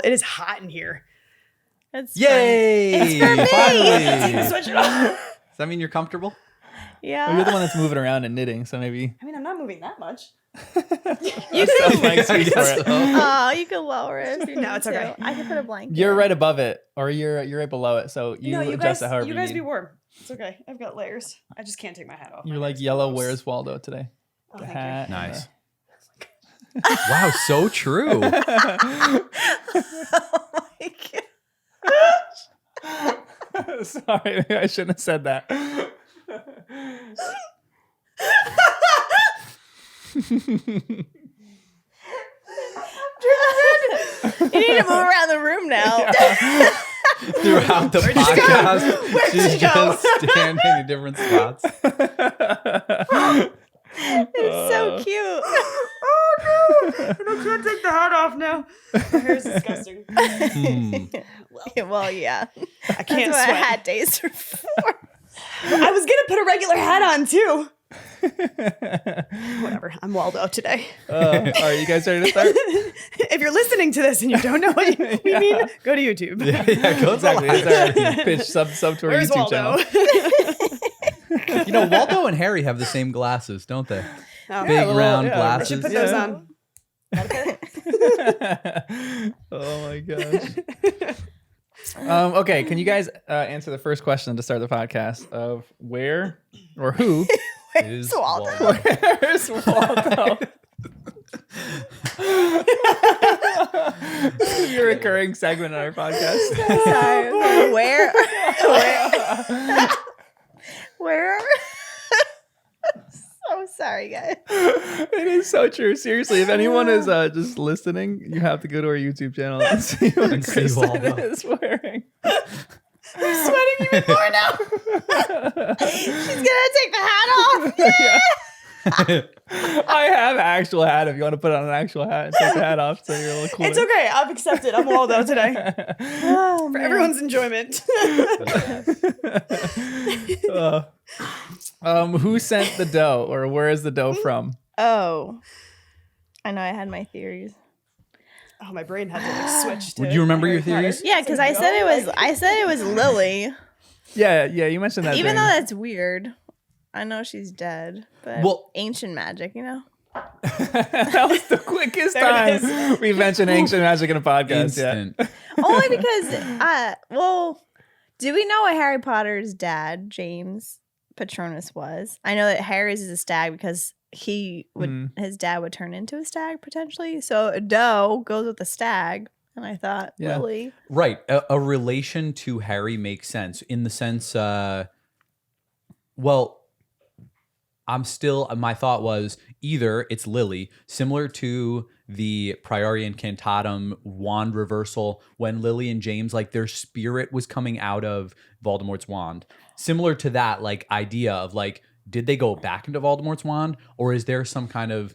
It is hot in here. It's Yay! It's for me. Finally. Switch it off. Does that mean you're comfortable? Yeah. Well, you're the one that's moving around and knitting, so maybe. I mean, I'm not moving that much. You Sounds could. like speak for it. Oh, you could lower it. If you No, need it's okay. to. I could put a blanket. You're right above it, or you're right below it, so you No, you adjust guys, it however you guys need. be warm. It's okay. I've got layers. I just can't take my hat off. You're My like hair's yellow. gross. Where's Waldo today? Oh, The thank you. hat. and Nice. Wow, so true. Oh my God. Sorry, I shouldn't have said that. You need to move around the room now. Throughout the podcast, Where'd she's you go? just standing in different spots. It's so cute. Oh no! I can't take the hat off now. My hair's disgusting. Well, yeah. I can't That's what sweat. hat days are for. I was gonna put a regular hat on too. Whatever. I'm Waldo today. All right, you guys ready to start? If you're listening to this and you don't know what we mean, go to YouTube. Yeah, go Exactly. live. It's our pitch sub to our Where's YouTube Waldo? channel. You know, Waldo and Harry have the same glasses, don't they? Oh, Big well, round yeah, I glasses. should put Yeah. those on. Oh my gosh. Okay, can you guys answer the first question to start the podcast of where or who Is Waldo. where's Waldo? Your recurring segment on our podcast. Sorry. Where? Where? So sorry, guys. It is so true. Seriously, if anyone is just listening, you have to go to our YouTube channel and see what And see Kristen Waldo. is wearing. I'm sweating even more now. She's gonna take the hat off. Yeah. I have an actual hat if you want to put on an actual hat and take the hat off so you're a little cooler. It's okay. I've accepted. I'm Waldo today. Oh, For man. everyone's enjoyment. Who sent the dough, or where is the dough from? Oh, I know. I had my theories. Oh, my brain had to like switch to Would you remember your Harry Potter. theories? Yeah, because I said it was. I said it was Lily. Yeah, you mentioned that. Even though during- that's weird. I know she's dead, but Well- ancient magic, you know. that was the quickest There it time we've mentioned ancient magic in a podcast. Instant. Only because, well, do we know what Harry Potter's dad, James Patronus, was? I know that Harry's is a stag because his dad would turn into a stag potentially. So Doe goes with the stag, and I thought Yeah. Lily. Right. A relation to Harry makes sense in the sense, my thought was either it's Lily, similar to the Priori Incantatum wand reversal when Lily and James, like their spirit was coming out of Voldemort's wand. Similar to that, like idea of like, did they go back into Voldemort's wand, or is there some kind of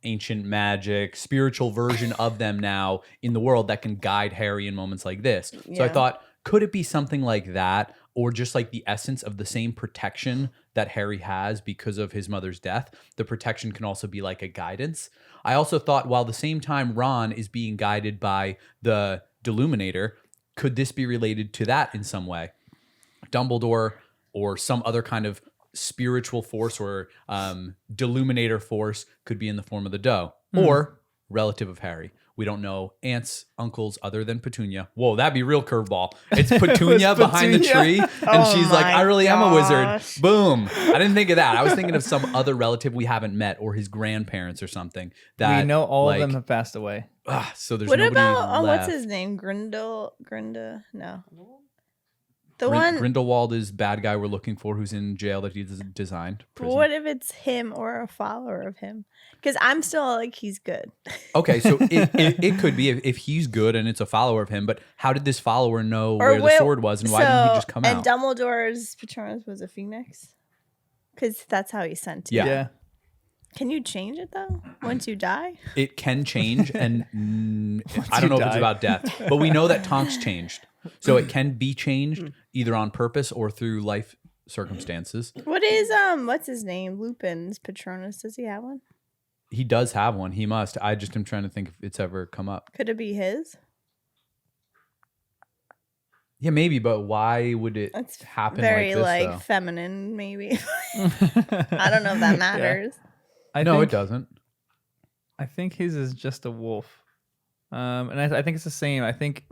ancient magic, spiritual version of them now in the world that can guide Harry in moments like this? So I Yeah. thought, could it be something like that, or just like the essence of the same protection that Harry has because of his mother's death? The protection can also be like a guidance. I also thought, while at the same time Ron is being guided by the Deluminator, could this be related to that in some way? Dumbledore or some other kind of spiritual force or Deluminator force could be in the form of the doe or relative of Harry. We don't know aunts, uncles other than Petunia. Whoa, that'd be real curveball. It's Petunia behind the tree, and Oh she's like, my I really am a wizard. gosh. Boom. I didn't think of that. I was thinking of some other relative we haven't met or his grandparents or something. That we know all like, of them have passed away. So there's What nobody about what's left. his name? No, the Grin- one. Grindelwald is bad guy we're looking for who's in jail that he designed. Prison. What if it's him or a follower of him? Because I'm still like he's good. Okay, so it could be if he's good and it's a follower of him, but how did this follower know Or where the will- sword was and why didn't he just come and out? Dumbledore's Patronus was a phoenix. Because that's how he's sent to. Yeah. Yeah. Can you change it though once you die? It can change, and I don't you know if it's die. about death, but we know that Tonks changed. So it can be changed either on purpose or through life circumstances. What is what's his name? Lupin's Patronus. Does he have one? He does have one. He must. I just am trying to think if it's ever come up. Could it be his? Yeah, maybe, but why would it That's happen very like this, though? feminine, maybe. I don't know if that matters. No, it doesn't. I think his is just a wolf. And I think it's the same. I think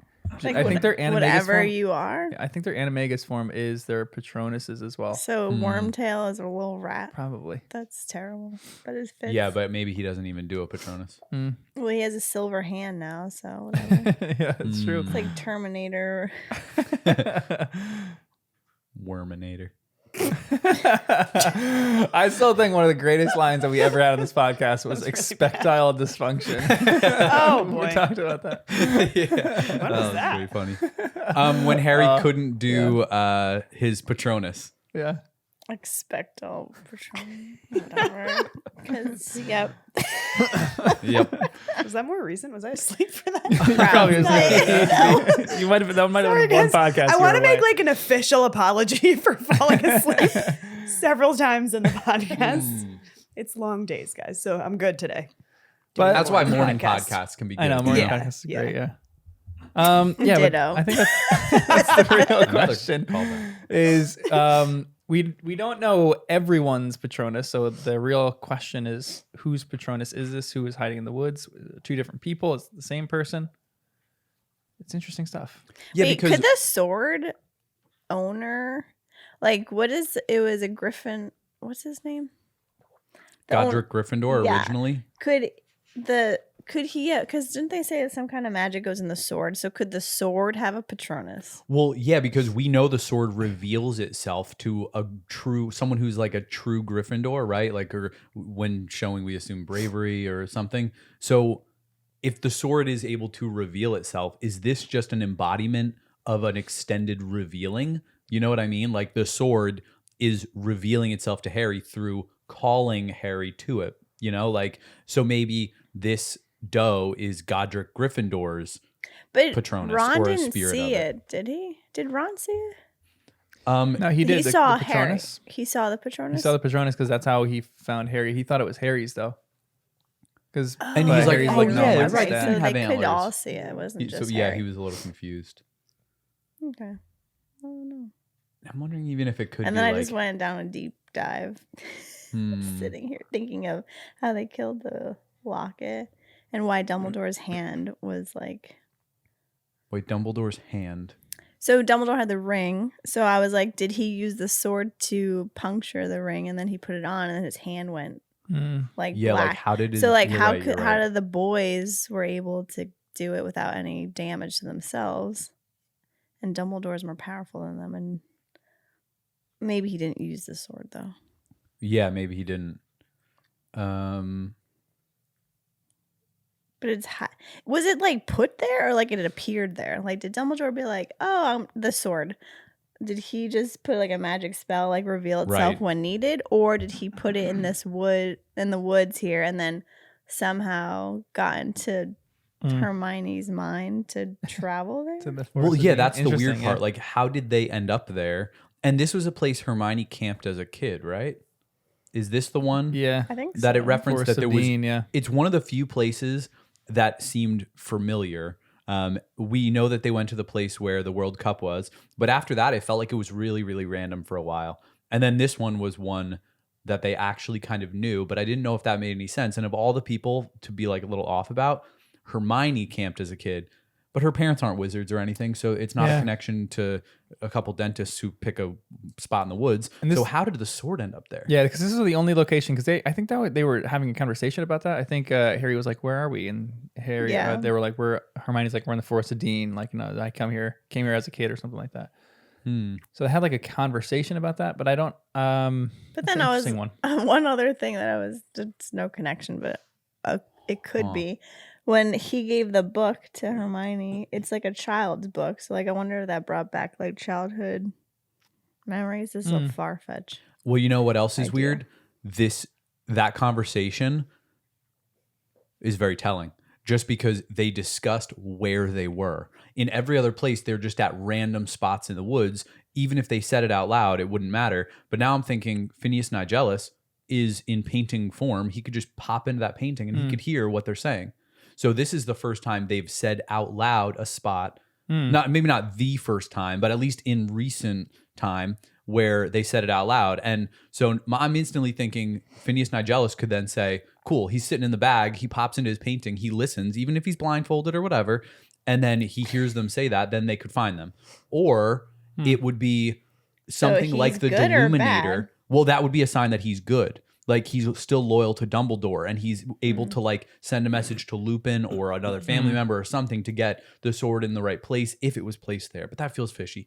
Like their animagus whatever form, you are. I think their animagus form is their Patronuses as well. So Wormtail is a little rat. Probably. That's terrible. But it fits. Yeah, but maybe he doesn't even do a Patronus. Well, he has a silver hand now, so whatever. Yeah, that's true. It's like Terminator. Worminator. I still think one of the greatest lines that we ever had on this podcast was expectile dysfunction. Oh boy. We talked about that. Yeah. What is that? Pretty funny. When Harry couldn't do his Patronus. Yeah. Expecto Patronum. Whatever. Because, yep. Yep. Was that more recent? Was I asleep for that? Probably was Not. you might have that might have Sorry, been one guys. podcast. I you want to were make away. like an official apology for falling asleep several times in the podcast. It's long days, guys, so I'm good today. But That's why morning podcast. podcasts can be good. I know morning Yeah, podcasts is yeah. great. Yeah. Yeah, but Ditto. I think that's the real Another question. callback. Is we don't know everyone's Patronus, so the real question is whose Patronus is this? Who is hiding in the woods? Two different people. It's the same person. It's interesting stuff. Yeah, Wait, because could the sword owner, like, it was a griffin. What's his name? The Godric Gryffindor Yeah. originally. Could he, because didn't they say that some kind of magic goes in the sword? So could the sword have a Patronus? Well, yeah, because we know the sword reveals itself to someone who's like a true Gryffindor, right? Like, or when showing, we assume bravery or something. So if the sword is able to reveal itself, is this just an embodiment of an extended revealing? You know what I mean? Like the sword is revealing itself to Harry through calling Harry to it, you know? Like, so maybe this Doe is Godric Gryffindor's But Patronus Ron or a didn't spirit see of it, did he? Did Ron see it? No, he did. He the saw Harry. Patronus. He saw the Patronus. He saw the Patronus because that's how he found Harry. He thought it was Harry's though. Because And he's like, Harry's oh, like, yeah, no, you're mine's right. dead. So Didn't have they could antlers. all see it. It wasn't So just yeah, Harry. he was a little confused. Okay. I don't know. I'm wondering even if it could And be then I like, just went down a deep dive, sitting here thinking of how they killed the locket and why Dumbledore's hand was like. wait, Dumbledore's hand. So Dumbledore had the ring. So I was like, did he use the sword to puncture the ring and then he put it on and then his hand went like Yeah, black? like how did it? So like you're how right, could you're how right. did the boys were able to do it without any damage to themselves? And Dumbledore's more powerful than them, and maybe he didn't use the sword though. Yeah, maybe he didn't. But it's was it like put there or like it appeared there? Like did Dumbledore be like, "Oh, the sword"? Did he just put like a magic spell, like reveal itself Right. when needed, or did he put it in this in the woods here, and then somehow got into Hermione's mind to travel there? Well, yeah, that's the weird part. Like, how did they end up there? And this was a place Hermione camped as a kid, right? Is this the one? Yeah. I think That it so. referenced Forest that there of was. Dean, yeah. It's one of the few places that seemed familiar. We know that they went to the place where the World Cup was, but after that, it felt like it was really, really random for a while. And then this one was one that they actually kind of knew, but I didn't know if that made any sense. And of all the people to be like a little off about, Hermione camped as a kid, but her parents aren't wizards or anything, so it's not a connection to a couple dentists who pick a spot in the woods. And So how did the sword end up there? Yeah, because this is the only location. Because I think that they were having a conversation about that. I think Harry was like, "Where are we?" And Harry, Yeah. they were like, Hermione's like, "We're in the Forest of Dean." Like, I came here as a kid or something like that. So they had like a conversation about that, but I don't. But then I was one other thing that I was just no connection, but it could be when he gave the book to Hermione. It's like a child's book, so like I wonder if that brought back like childhood memories. This is a far fetched. Well, you know what else is idea. weird? That conversation is very telling. Just because they discussed where they were. In every other place, they're just at random spots in the woods. Even if they said it out loud, it wouldn't matter. But now I'm thinking Phineas Nigellus is in painting form. He could just pop into that painting and he could hear what they're saying. So this is the first time they've said out loud a spot Maybe not the first time, but at least in recent time where they said it out loud. And so I'm instantly thinking Phineas Nigellus could then say, cool, he's sitting in the bag, he pops into his painting, he listens, even if he's blindfolded or whatever, and then he hears them say that, then they could find them. Or it would be something like the Deluminator. Well, that would be a sign that he's good. Like he's still loyal to Dumbledore and he's able to like send a message to Lupin or another family member or something to get the sword in the right place if it was placed there. But that feels fishy.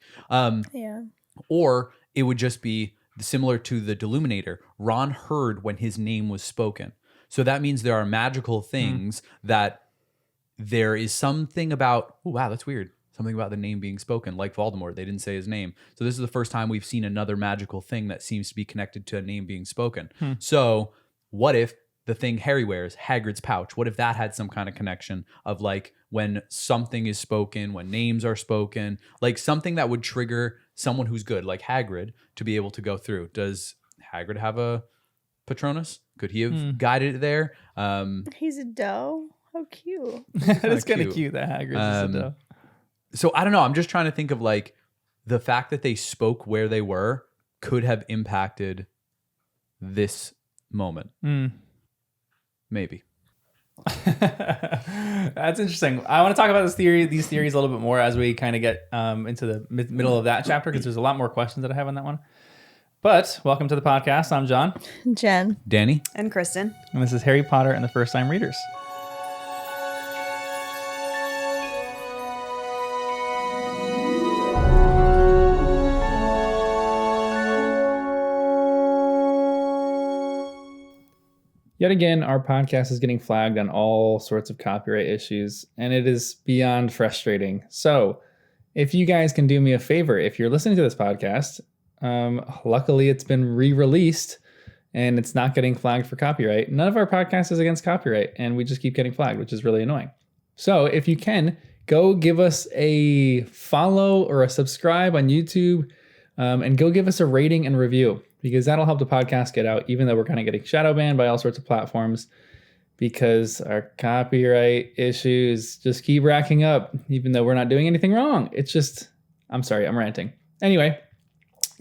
Or it would just be similar to the Deluminator. Ron heard when his name was spoken. So that means there are magical things that there is something about, oh, wow, that's weird. Something about the name being spoken, like Voldemort. They didn't say his name. So this is the first time we've seen another magical thing that seems to be connected to a name being spoken. So what if the thing Harry wears, Hagrid's pouch, what if that had some kind of connection of like when something is spoken, when names are spoken, like something that would trigger someone who's good, like Hagrid, to be able to go through. Does Hagrid have a Patronus? Could he have guided it there? He's a doe. How cute. That is kind of cute that Hagrid's is a doe. So I don't know. I'm just trying to think of like the fact that they spoke where they were could have impacted this moment. Maybe. That's interesting. I want to talk about these theories a little bit more as we kind of get into the middle of that chapter because there's a lot more questions that I have on that one. But welcome to the podcast. I'm John. Jen. Danny. And Kristen. And this is Harry Potter and the First Time Readers. Yet again, our podcast is getting flagged on all sorts of copyright issues, and it is beyond frustrating. So if you guys can do me a favor, if you're listening to this podcast, luckily it's been re-released and it's not getting flagged for copyright. None of our podcasts is against copyright, and we just keep getting flagged, which is really annoying. So if you can, go give us a follow or a subscribe on YouTube, and go give us a rating and review, because that'll help the podcast get out, even though we're kind of getting shadow banned by all sorts of platforms because our copyright issues just keep racking up, even though we're not doing anything wrong. It's just, I'm sorry, I'm ranting. Anyway,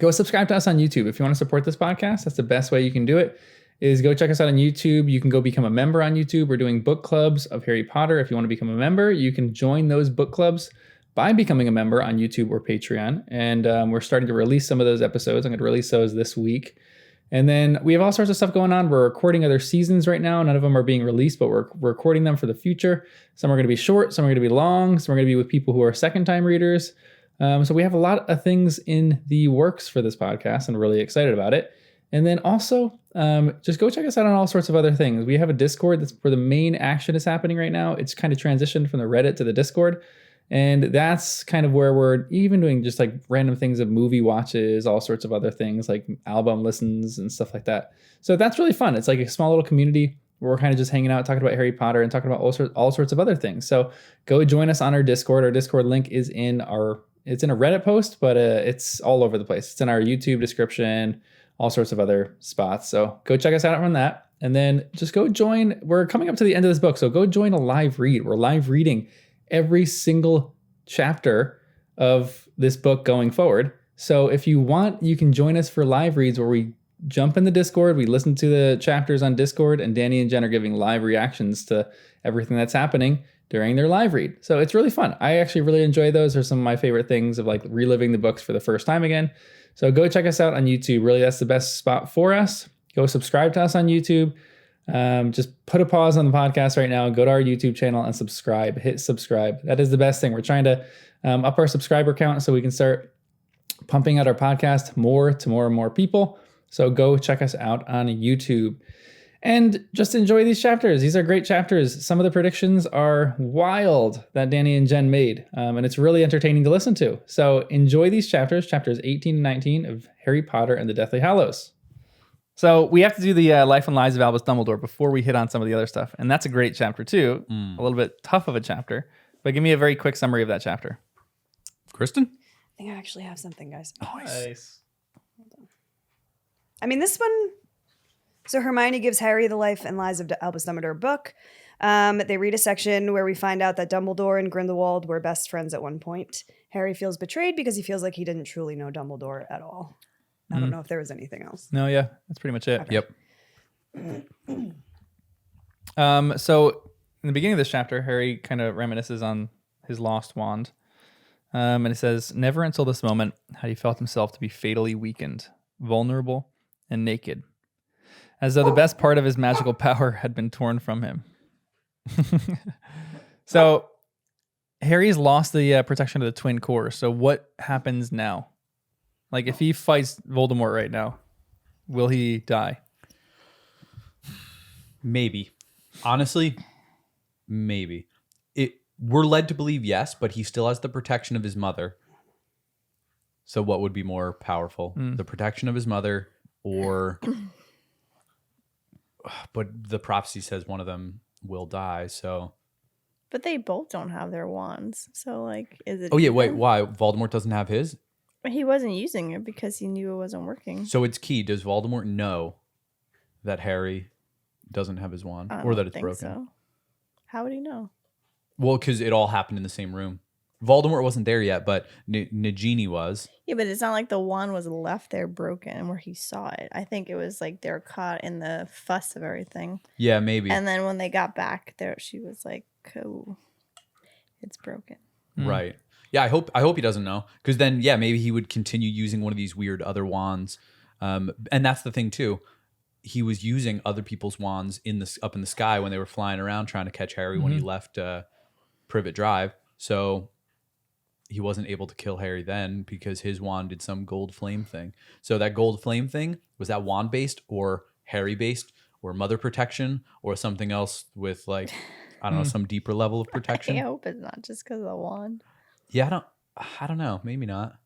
go subscribe to us on YouTube. If you want to support this podcast, that's the best way you can do it, is go check us out on YouTube. You can go become a member on YouTube. We're doing book clubs of Harry Potter. If you want to become a member, you can join those book clubs by becoming a member on YouTube or Patreon. And we're starting to release some of those episodes. I'm going to release those this week. And then we have all sorts of stuff going on. We're recording other seasons right now. None of them are being released, but we're recording them for the future. Some are going to be short, some are going to be long, some are going to be with people who are second-time readers. So we have a lot of things in the works for this podcast, and we're really excited about it. And then also, just go check us out on all sorts of other things. We have a Discord that's where the main action is happening right now. It's kind of transitioned from the Reddit to the Discord. And that's kind of where we're even doing just like random things of movie watches, all sorts of other things like album listens and stuff like that. So that's really fun. It's like a small little community where we're kind of just hanging out, talking about Harry Potter and talking about all sorts of other things. So go join us on our Discord. Our Discord link is it's in a Reddit post, but it's all over the place. It's in our YouTube description, all sorts of other spots. So go check us out on that. And then just go join. We're coming up to the end of this book. So go join a live read. We're live reading every single chapter of this book going forward. So if you want, you can join us for live reads where we jump in the Discord, we listen to the chapters on Discord, and Danny and Jen are giving live reactions to everything that's happening during their live read. So it's really fun. I actually really enjoy those. They're some of my favorite things of like reliving the books for the first time again. So go check us out on YouTube. Really, that's the best spot for us. Go subscribe to us on YouTube. Just put a pause on the podcast right now, go to our YouTube channel and subscribe. Hit subscribe. That is the best thing. We're trying to up our subscriber count so we can start pumping out our podcast more to more and more people. So go check us out on YouTube and just enjoy these chapters. These are great chapters. Some of the predictions are wild that Danny and Jen made, and it's really entertaining to listen to. So enjoy these chapters 18 and 19 of Harry Potter and the Deathly Hallows. So we have to do the Life and Lives of Albus Dumbledore before we hit on some of the other stuff. And that's a great chapter too. A little bit tough of a chapter. But give me a very quick summary of that chapter. Kristen? I think I actually have something, guys. Nice. Hold on. I mean, this one... So Hermione gives Harry the Life and Lives of Albus Dumbledore book. They read a section where we find out that Dumbledore and Grindelwald were best friends at one point. Harry feels betrayed because he feels like he didn't truly know Dumbledore at all. I don't know if there was anything else. No, yeah, that's pretty much it. Okay. Yep. So in the beginning of this chapter, Harry kind of reminisces on his lost wand. And it says, never until this moment had he felt himself to be fatally weakened, vulnerable, and naked, as though the best part of his magical power had been torn from him. So Harry's lost the protection of the twin core. So what happens now? Like, if he fights Voldemort right now, will he die? Maybe. Honestly, maybe. We're led to believe yes, but he still has the protection of his mother. So what would be more powerful? The protection of his mother or... But the prophecy says one of them will die, so... But they both don't have their wands. So, like, is it... Oh, yeah, wait, why? Voldemort doesn't have his? He wasn't using it because he knew it wasn't working. So it's key. Does Voldemort know that Harry doesn't have his wand? Or that it's broken? So. How would he know? Well, because it all happened in the same room. Voldemort wasn't there yet, but Nagini was. Yeah, but it's not like the wand was left there broken where he saw it. I think it was like they're caught in the fuss of everything. Yeah, maybe. And then when they got back there, she was like, "Oh, it's broken." Right. Yeah, I hope he doesn't know, because then maybe he would continue using one of these weird other wands, and that's the thing too. He was using other people's wands up in the sky when they were flying around trying to catch Harry when he left Privet Drive. So he wasn't able to kill Harry then because his wand did some gold flame thing. So that gold flame thing, was that wand based or Harry based or mother protection or something else with, like, I don't know, some deeper level of protection? I hope it's not just because of the wand. Yeah, I don't know. Maybe not.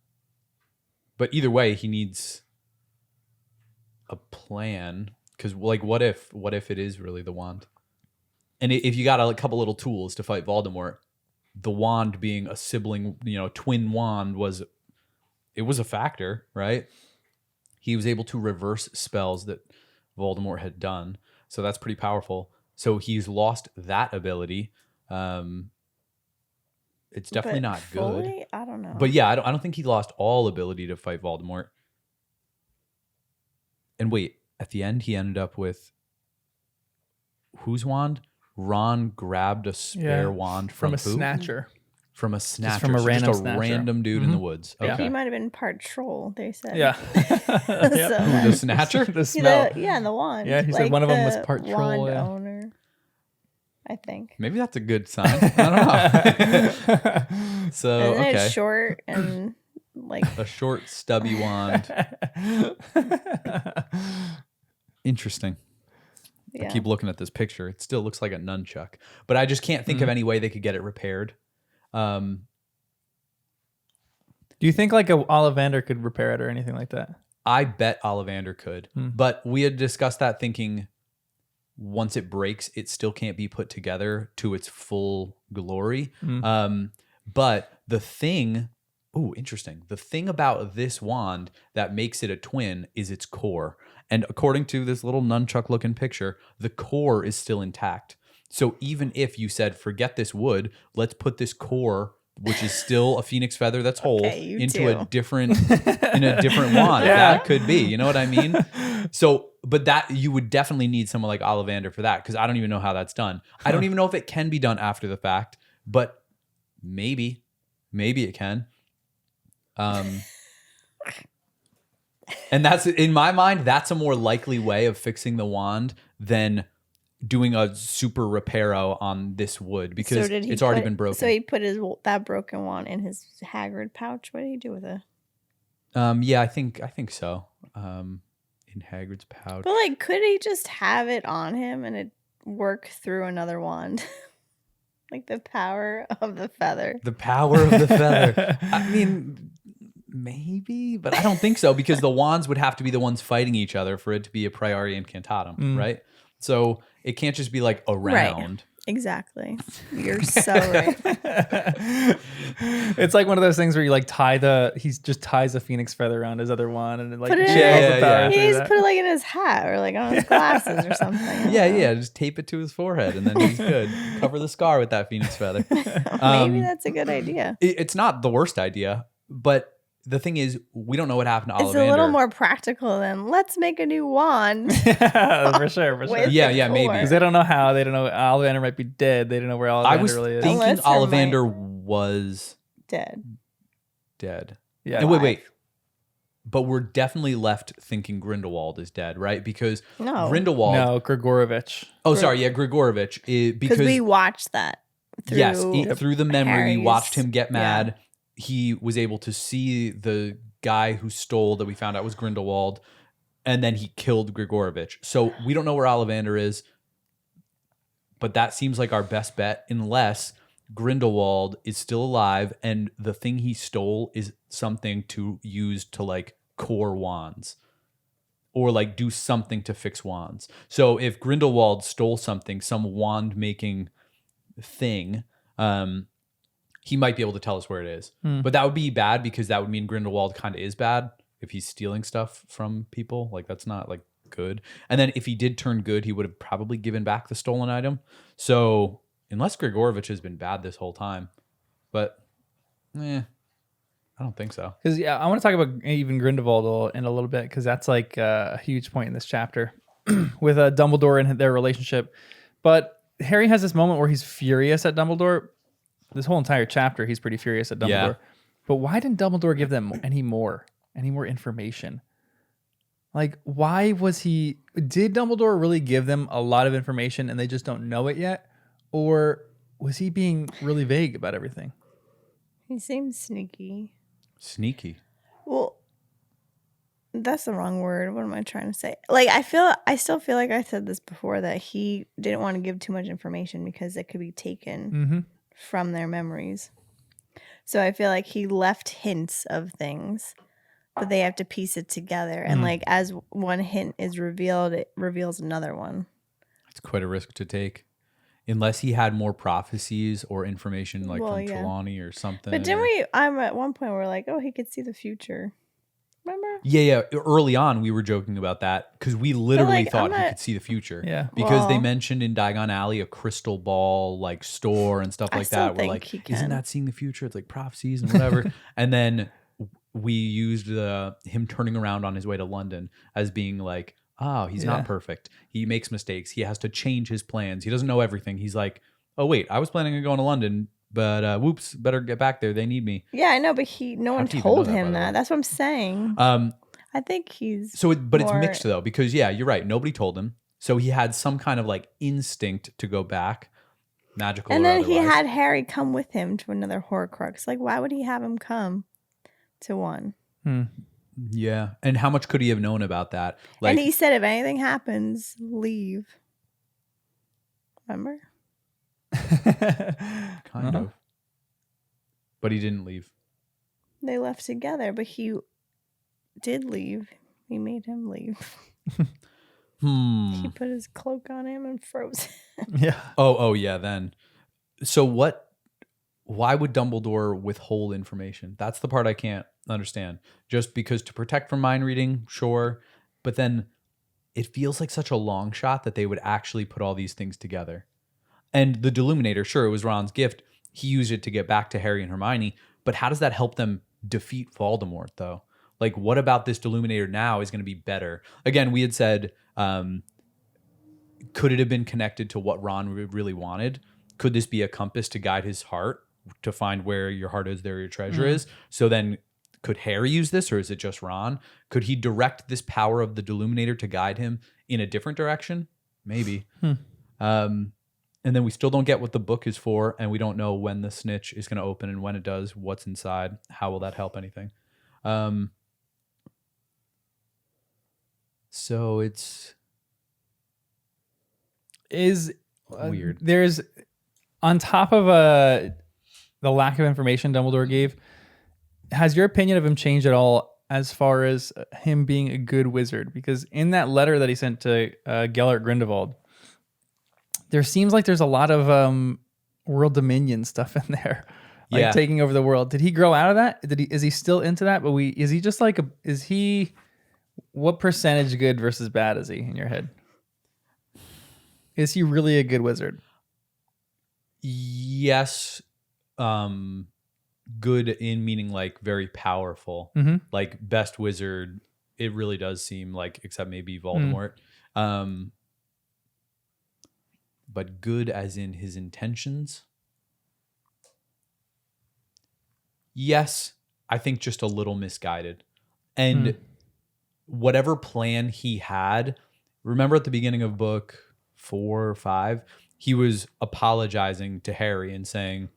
But either way, he needs a plan, because, like, what if it is really the wand? And if you got a couple little tools to fight Voldemort, the wand being a sibling, twin wand was a factor, right? He was able to reverse spells that Voldemort had done. So that's pretty powerful. So he's lost that ability. It's definitely not fully, good. I don't know. But yeah, I don't think he lost all ability to fight Voldemort. And wait, at the end he ended up with whose wand? Ron grabbed a spare wand from a who? snatcher. From a snatcher. from a random just a snatcher. random dude in the woods. Yeah. Okay. He might have been part troll, they said. Yeah. The snatcher? The smell. And the wand. Yeah, he said one of them was part wand troll. Yeah. owner, I think. Maybe that's a good sign. I don't know. So, And then okay. it's short and like A short, stubby wand. Interesting. I yeah. keep looking at this picture. It still looks like a nunchuck. But I just can't think of any way they could get it repaired. Do you think like a Ollivander could repair it or anything like that? I bet Ollivander could. But we had discussed that thinking once it breaks, it still can't be put together to its full glory. But the thing, interesting. The thing about this wand that makes it a twin is its core. And according to this little nunchuck looking picture, the core is still intact. So even if you said, forget this wood, let's put this core, which is still a phoenix feather that's whole, into a different wand. Yeah. That could be, you know what I mean? So, but that you would definitely need someone like Ollivander for that, because I don't even know how that's done. I don't even know if it can be done after the fact, but maybe it can. And that's, in my mind, that's a more likely way of fixing the wand than doing a super reparo on this wood, because it's already been broken. So he put that broken wand in his Hagrid pouch. What did he do with it? Yeah, I think so. In Hagrid's pouch. But like, could he just have it on him and it work through another wand? Like the power of the feather. The power of the feather. I mean, maybe, but I don't think so, because the wands would have to be the ones fighting each other for it to be a priori incantatum, right? So it can't just be like around. Exactly. You're so right. It's like one of those things where you like he just ties a phoenix feather around his other one and it like Put it in channels his- the power He through needs to that. put it like in his hat or like on his glasses or something. I don't know. Yeah, just tape it to his forehead and then he's good. Cover the scar with that phoenix feather. Maybe that's a good idea. It's not the worst idea, but the thing is, we don't know what happened to It's Ollivander. a little more practical than let's make a new wand. Yeah, for sure. with Yeah, the yeah, maybe. core. Because they don't know how. They don't know. Ollivander might be dead. They don't know where Ollivander I was really is. thinking Unless Ollivander was Dead. dead. Yeah. And wait. But we're definitely left thinking Grindelwald is dead, right? Because No. Grindelwald. No, Grigorovich. Oh, sorry. Yeah, Grigorovich. Because we watched that through yes, through the memory, we Harry's- watched him get mad. yeah. He was able to see the guy who stole that we found out was Grindelwald, and then he killed Grigorovich. So we don't know where Ollivander is, but that seems like our best bet unless Grindelwald is still alive and the thing he stole is something to use to like core wands or like do something to fix wands. So if Grindelwald stole something, some wand making thing, he might be able to tell us where it is. But that would be bad because that would mean Grindelwald kind of is bad if he's stealing stuff from people. Like that's not like good. And then if he did turn good, he would have probably given back the stolen item. So unless Grigorovich has been bad this whole time, but I don't think so. Because I want to talk about even Grindelwald in a little bit because that's like a huge point in this chapter with Dumbledore and their relationship. But Harry has this moment where he's furious at Dumbledore. This whole entire chapter, he's pretty furious at Dumbledore. Yeah. But why didn't Dumbledore give them any more information? Like, why was he? Did Dumbledore really give them a lot of information and they just don't know it yet? Or was he being really vague about everything? He seems sneaky. Sneaky. Well, that's the wrong word. What am I trying to say? Like, I still feel like I said this before that he didn't want to give too much information because it could be taken from their memories. So I feel like he left hints of things, but they have to piece it together. And like, as one hint is revealed, it reveals another one. It's quite a risk to take. Unless he had more prophecies or information like from Trelawney or something. But didn't we? At one point we were like, oh, he could see the future. Remember? Yeah. Early on, we were joking about that because we literally like, thought I'm he not- could see the future. Yeah. Because they Well- mentioned in Diagon Alley a crystal ball like store and stuff I like still that. We're think like, he isn't can. that seeing the future? It's like prophecies and whatever. And then we used him turning around on his way to London as being like, oh, he's Yeah. not perfect. He makes mistakes. He has to change his plans. He doesn't know everything. He's like, oh wait, I was planning on going to London, but whoops, better get back there. They need me. Yeah, I know, but no one do you even know told that, by him the way? that. That's what I'm saying. I think he's But it's more- mixed though, because yeah, you're right. Nobody told him. So he had some kind of like instinct to go back, magical And or then he otherwise. had Harry come with him to another Horcrux. Like, why would he have him come to one? Yeah. And how much could he have known about that? Like, And he said, if anything happens, leave. Remember? kind of. But he didn't leave. They left together, but he did leave. He made him leave. He put his cloak on him and froze him. Yeah. Oh, yeah, then. So why would Dumbledore withhold information? That's the part I can't understand. Just because to protect from mind reading, sure. But then it feels like such a long shot that they would actually put all these things together. And the Deluminator, sure, it was Ron's gift. He used it to get back to Harry and Hermione. But how does that help them defeat Voldemort, though? Like, what about this Deluminator now is going to be better? Again, we had said, could it have been connected to what Ron really wanted? Could this be a compass to guide his heart to find where your heart is, there your treasure is? So then could Harry use this, or is it just Ron? Could he direct this power of the Deluminator to guide him in a different direction? Maybe. And then we still don't get what the book is for, and we don't know when the snitch is going to open, and when it does, what's inside. How will that help anything? So it's weird. There's on top of the lack of information Dumbledore gave. Has your opinion of him changed at all as far as him being a good wizard? Because in that letter that he sent to Gellert Grindelwald, there seems like there's a lot of world dominion stuff in there. Like taking over the world. Did he grow out of that? Is he still into that? But is he just like what percentage good versus bad is he in your head? Is he really a good wizard? Yes. Good in meaning like very powerful. Like best wizard, it really does seem like, except maybe Voldemort. But good as in his intentions. Yes, I think just a little misguided. And whatever plan he had, remember at the beginning of book 4 or 5, he was apologizing to Harry and saying,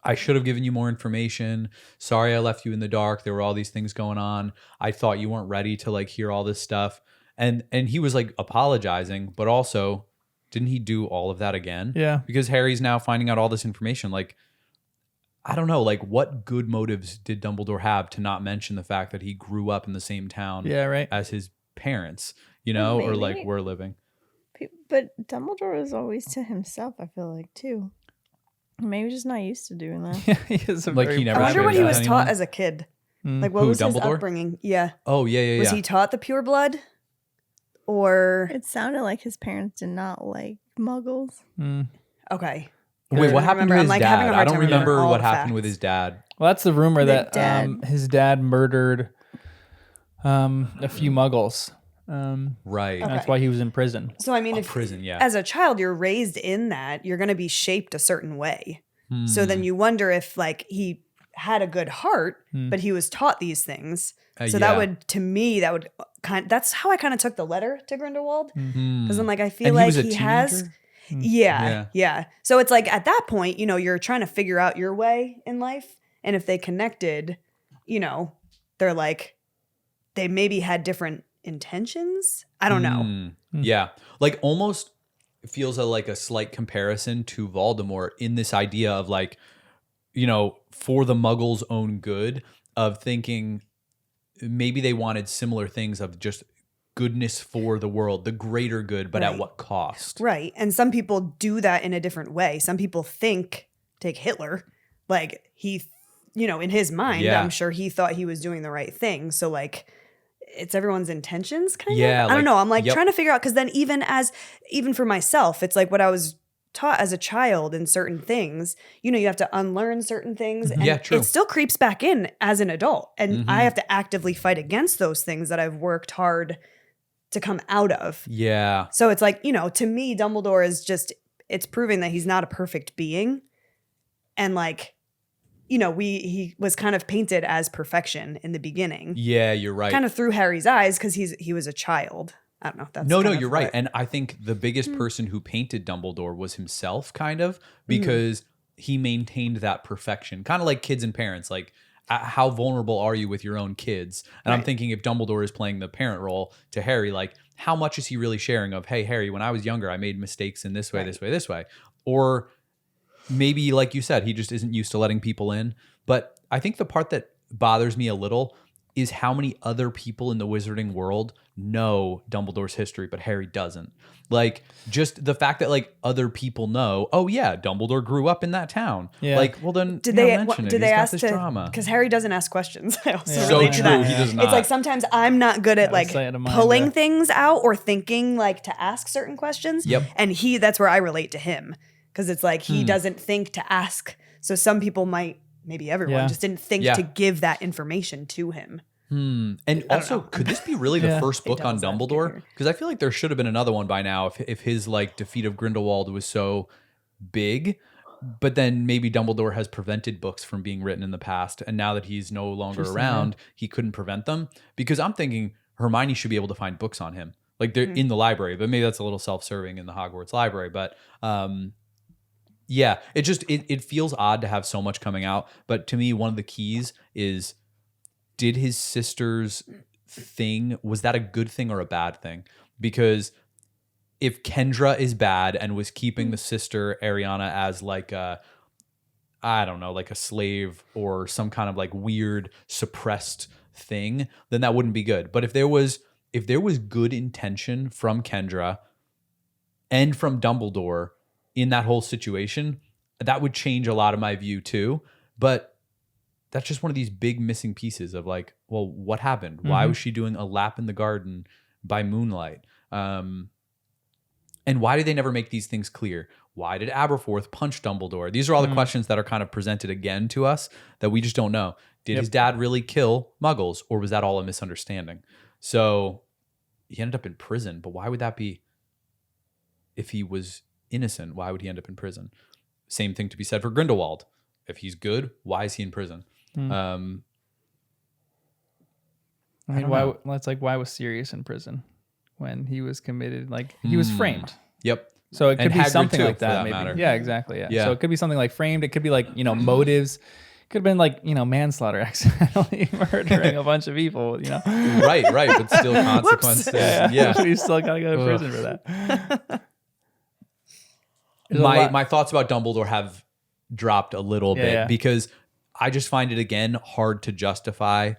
I should have given you more information. Sorry I left you in the dark. There were all these things going on. I thought you weren't ready to like hear all this stuff. And he was like apologizing, but also didn't he do all of that again? Yeah. Because Harry's now finding out all this information. Like, I don't know, like what good motives did Dumbledore have to not mention the fact that he grew up in the same town as his parents, you know, or like we're living. But Dumbledore is always to himself, I feel like, too. Maybe just not used to doing that. He never I wonder what he was anyone. taught as a kid. Like what was his upbringing? Yeah. Oh, yeah. Was he taught the pure blood? Or it sounded like his parents did not like muggles. Okay. Wait, what happened to his dad? I don't remember what happened facts. with his dad. Well, that's the rumor that his dad murdered a few muggles. Right. That's why he was in prison. So, I mean, if prison, as a child, you're raised in that, you're going to be shaped a certain way. So then you wonder if like he had a good heart, but he was taught these things. So that would, to me, that's how I kind of took the letter to Grindelwald. Because I'm like, I feel like he has... Yeah. So it's like at that point, you know, you're trying to figure out your way in life. And if they connected, you know, they're like, they maybe had different intentions. I don't know. Yeah. Like almost feels like a slight comparison to Voldemort in this idea of like, you know, for the Muggles' own good, of thinking maybe they wanted similar things of just goodness for the world, the greater good, but at what cost? Right. And some people do that in a different way. Some people think, take Hitler, like he, you know, in his mind, I'm sure he thought he was doing the right thing. So like, it's everyone's intentions kind of. I don't know. I'm like trying to figure out, because then even for myself, it's like what I was taught as a child in certain things, you know, you have to unlearn certain things. And it still creeps back in as an adult. And I have to actively fight against those things that I've worked hard to come out of. Yeah. So it's like, you know, to me, Dumbledore is just, it's proving that he's not a perfect being. And like, you know, he was kind of painted as perfection in the beginning. Yeah, you're right. Kind of through Harry's eyes because he was a child. I don't know if that's no, you're right. And I think the biggest person who painted Dumbledore was himself, kind of, because he maintained that perfection. Kind of like kids and parents, like how vulnerable are you with your own kids? And I'm thinking if Dumbledore is playing the parent role to Harry, like how much is he really sharing of, hey, Harry, when I was younger, I made mistakes in this way, this way. Or maybe, like you said, he just isn't used to letting people in. But I think the part that bothers me a little is how many other people in the wizarding world know Dumbledore's history, but Harry doesn't. Like, just the fact that, like, other people know, oh, yeah, Dumbledore grew up in that town. Yeah. Like, well, then did they ask this to, drama. because Harry doesn't ask questions. I also So relate true, to that. he does not. It's like sometimes I'm not good at, like, pulling things out or thinking, like, to ask certain questions. Yep. And that's where I relate to him. Because it's like he doesn't think to ask. So some people might, maybe everyone, just didn't think to give that information to him. And also, could this be really the first book on Dumbledore? Because I feel like there should have been another one by now if his like defeat of Grindelwald was so big. But then maybe Dumbledore has prevented books from being written in the past. And now that he's no longer around, he couldn't prevent them. Because I'm thinking Hermione should be able to find books on him. Like they're in the library. But maybe that's a little self-serving in the Hogwarts library. But yeah, it feels odd to have so much coming out. But to me, one of the keys is, did his sister's thing, was that a good thing or a bad thing? Because if Kendra is bad and was keeping the sister Ariana as like a, I don't know, like a slave or some kind of like weird suppressed thing, then that wouldn't be good. But if there was good intention from Kendra, and from Dumbledore in that whole situation, that would change a lot of my view too. But that's just one of these big missing pieces of like, well, what happened? Why was she doing a lap in the garden by moonlight? And why did they never make these things clear? Why did Aberforth punch Dumbledore? These are all the questions that are kind of presented again to us that we just don't know. Did his dad really kill Muggles, or was that all a misunderstanding? So he ended up in prison, but why would that be? If he was innocent, why would he end up in prison? Same thing to be said for Grindelwald. If he's good, why is he in prison? I mean, why was Sirius in prison when he was committed? Like he was framed. Yep. So it could And be Hagrid something too, like for that, that maybe. matter. Yeah, exactly. Yeah. So it could be something like framed. It could be like, motives. It could have been like, manslaughter, accidentally murdering a bunch of people, Right, but still consequences. Yeah. But you still gotta go to prison for that. My thoughts about Dumbledore have dropped a little bit because I just find it again hard to justify